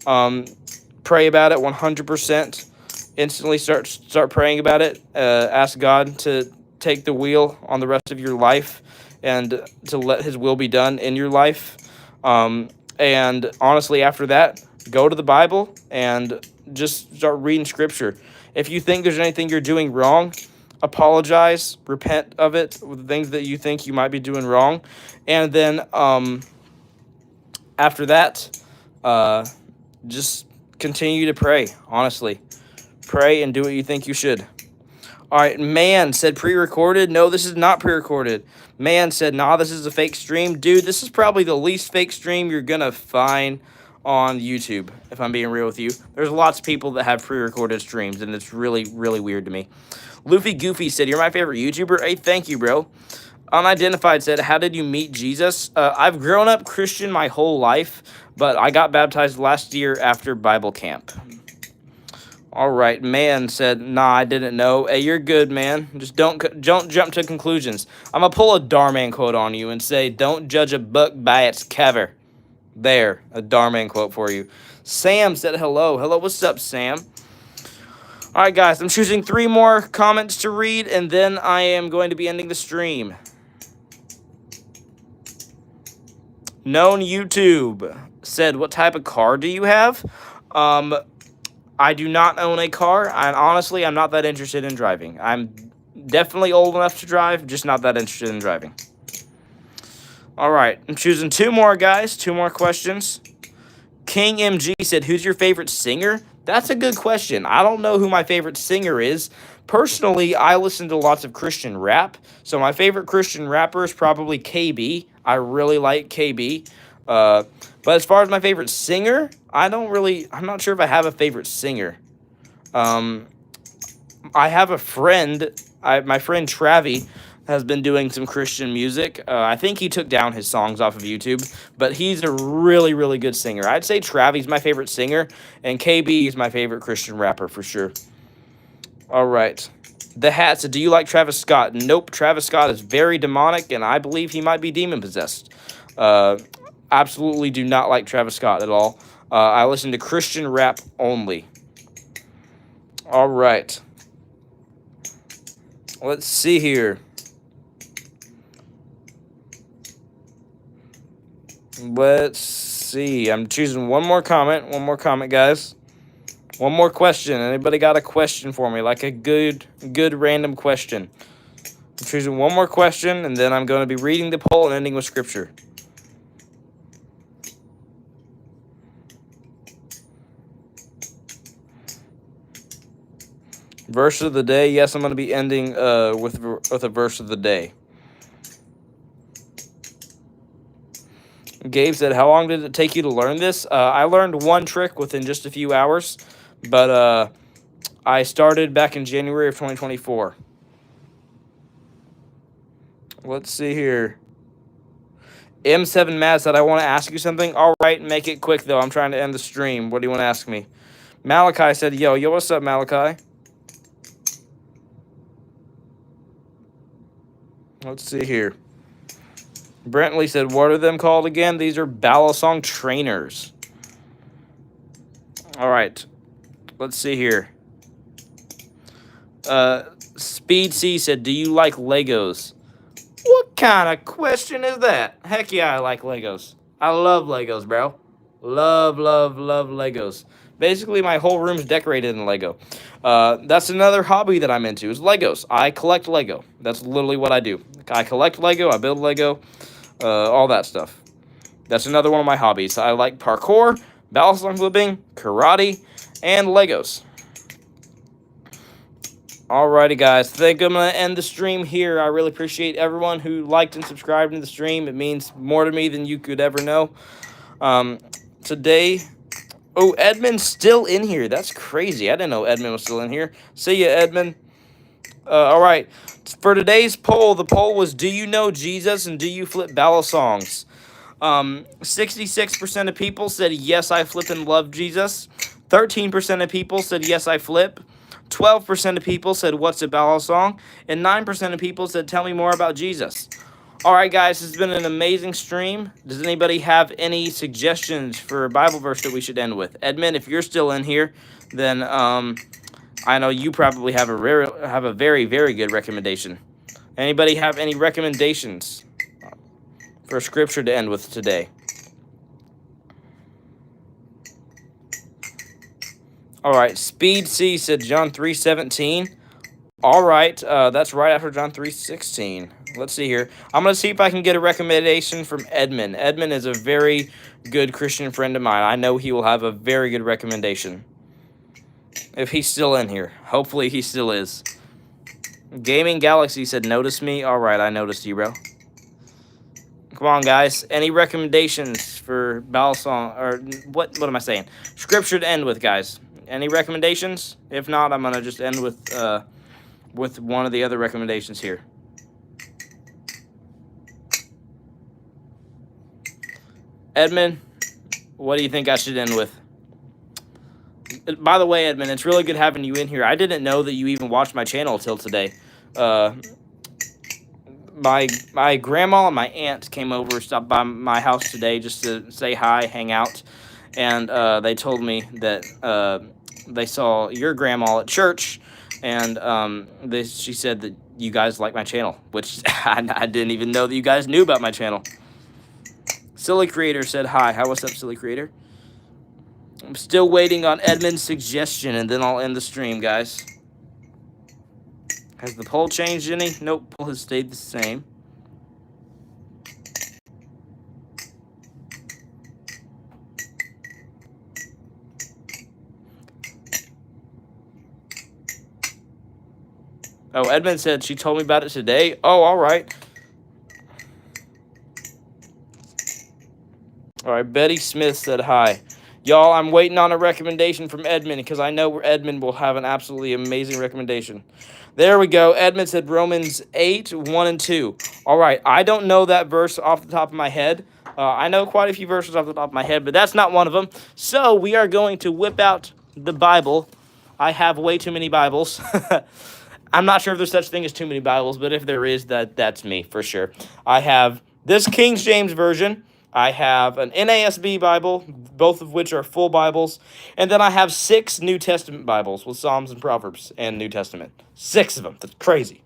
Pray about it 100%. Instantly start praying about it. Ask God to take the wheel on the rest of your life and to let his will be done in your life. And honestly, after that, go to the Bible and just start reading scripture. If you think there's anything you're doing wrong, apologize, repent of it, with the things that you think you might be doing wrong. And then after that, just continue to pray, honestly. Pray and do what you think you should. All right, Man said pre-recorded. No, this is not pre-recorded. Man said, nah, this is a fake stream. Dude, this is probably the least fake stream you're going to find on YouTube, if I'm being real with you. There's lots of people that have pre-recorded streams, and it's really, really weird to me. Luffy Goofy said, you're my favorite YouTuber. Hey, thank you, bro. Unidentified said, how did you meet Jesus? I've grown up Christian my whole life, but I got baptized last year after Bible camp. All right, Man said, nah, I didn't know. Hey, you're good, man. Just don't jump to conclusions. I'm going to pull a Darman quote on you and say, don't judge a book by its cover. There, a Darman quote for you. Sam said hello. Hello, what's up, Sam? All right, guys, I'm choosing 3 more comments to read, and then I am going to be ending the stream. Known YouTube said, what type of car do you have? I do not own a car, and honestly, I'm not that interested in driving. I'm definitely old enough to drive, just not that interested in driving. All right, I'm choosing 2 more, guys, 2 more questions. King MG said, who's your favorite singer? That's a good question. I don't know who my favorite singer is. Personally, I listen to lots of Christian rap, so my favorite Christian rapper is probably KB. I really like KB. But as far as my favorite singer, I'm not sure if I have a favorite singer. I have a friend, my friend Travi has been doing some Christian music. I think he took down his songs off of YouTube, but he's a really, really good singer. I'd say Travi's my favorite singer, and KB is my favorite Christian rapper for sure. All right. The Hat said, do you like Travis Scott? Nope, Travis Scott is very demonic, and I believe he might be demon-possessed. Absolutely do not like Travis Scott at all. I listen to Christian rap only. All right. Let's see here. Let's see. I'm choosing one more comment. One more comment, guys. One more question. Anybody got a question for me? Like a good random question. I'm choosing one more question, and then I'm going to be reading the poll and ending with scripture. Verse of the day. Yes, I'm going to be ending with a verse of the day. Gabe said, how long did it take you to learn this? I learned one trick within just a few hours, but I started back in January of 2024. Let's see here. M7 Mad said, I want to ask you something. All right, make it quick, though. I'm trying to end the stream. What do you want to ask me? Malachi said, yo, what's up, Malachi? Let's see here. Brentley said, what are them called again? These are Balisong trainers. All right. Let's see here. Speed C said, do you like Legos? What kind of question is that? Heck yeah, I like Legos. I love Legos, bro. Love Legos. Basically, my whole room's decorated in Lego. That's another hobby that I'm into is Legos. I collect Lego. That's literally what I do. I collect Lego. I build Lego. All that stuff. That's another one of my hobbies. I like parkour, balisong flipping, karate, and Legos. Alrighty, guys. I think I'm going to end the stream here. I really appreciate everyone who liked and subscribed to the stream. It means more to me than you could ever know. Today... Oh, Edmund's still in here. That's crazy. I didn't know Edmund was still in here. See ya, Edmund. All right. For today's poll, the poll was, do you know Jesus and do you flip balisongs? 66% of people said, yes, I flip and love Jesus. 13% of people said, yes, I flip. 12% of people said, what's a balisong? And 9% of people said, tell me more about Jesus. All right, guys, this has been an amazing stream. Does anybody have any suggestions for a Bible verse that we should end with? Edmund, if you're still in here, then I know you probably have a very, very good recommendation. Anybody have any recommendations for scripture to end with today? All right, Speed C said John 3:17. All right, that's right after John 3:16. Let's see here. I'm going to see if I can get a recommendation from Edmund. Edmund is a very good Christian friend of mine. I know he will have a very good recommendation. If he's still in here. Hopefully he still is. Gaming Galaxy said, notice me. All right, I noticed you, bro. Come on, guys. Any recommendations for Balisong? Or what am I saying? Scripture to end with, guys. Any recommendations? If not, I'm going to just end with one of the other recommendations here. Edmund, what do you think I should end with? By the way, Edmund, it's really good having you in here. I didn't know that you even watched my channel till today. My grandma and my aunt came over, stopped by my house today just to say hi, hang out. And they told me that they saw your grandma at church, and she said that you guys like my channel, which I didn't even know that you guys knew about my channel. Silly Creator said hi. Hi, what's up, Silly Creator? I'm still waiting on Edmund's suggestion, and then I'll end the stream, guys. Has the poll changed any? Nope, poll has stayed the same. Oh, Edmund said she told me about it today. Oh, all right. All right, Betty Smith said hi. Y'all, I'm waiting on a recommendation from Edmund because I know Edmund will have an absolutely amazing recommendation. There we go. Edmund said Romans 8, 1 and 2. All right, I don't know that verse off the top of my head. I know quite a few verses off the top of my head, but that's not one of them. So we are going to whip out the Bible. I have way too many Bibles. I'm not sure if there's such thing as too many Bibles, but if there is, that's me for sure. I have this King James Version. I have an NASB Bible, both of which are full Bibles. And then I have 6 New Testament Bibles with Psalms and Proverbs and New Testament. 6 of them. That's crazy.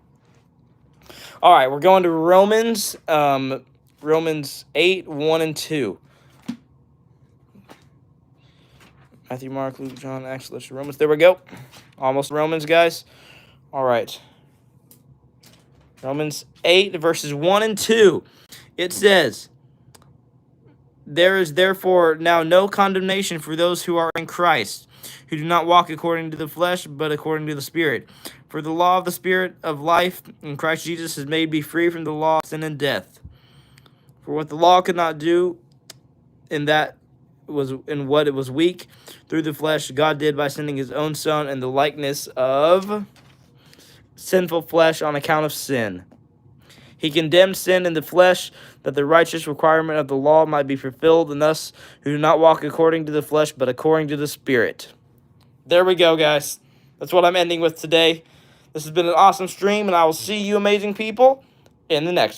All right, we're going to Romans 8, 1 and 2. Matthew, Mark, Luke, John, Acts, Romans. There we go. Almost Romans, guys. All right. Romans 8, verses 1 and 2. It says, there is therefore now no condemnation for those who are in Christ, who do not walk according to the flesh, but according to the Spirit. For the law of the Spirit of life in Christ Jesus has made me free from the law of sin and death. For what the law could not do, in what it was weak through the flesh, God did by sending his own Son in the likeness of sinful flesh on account of sin. He condemned sin in the flesh, that the righteous requirement of the law might be fulfilled in us who do not walk according to the flesh, but according to the Spirit. There we go, guys. That's what I'm ending with today. This has been an awesome stream, and I will see you amazing people in the next one.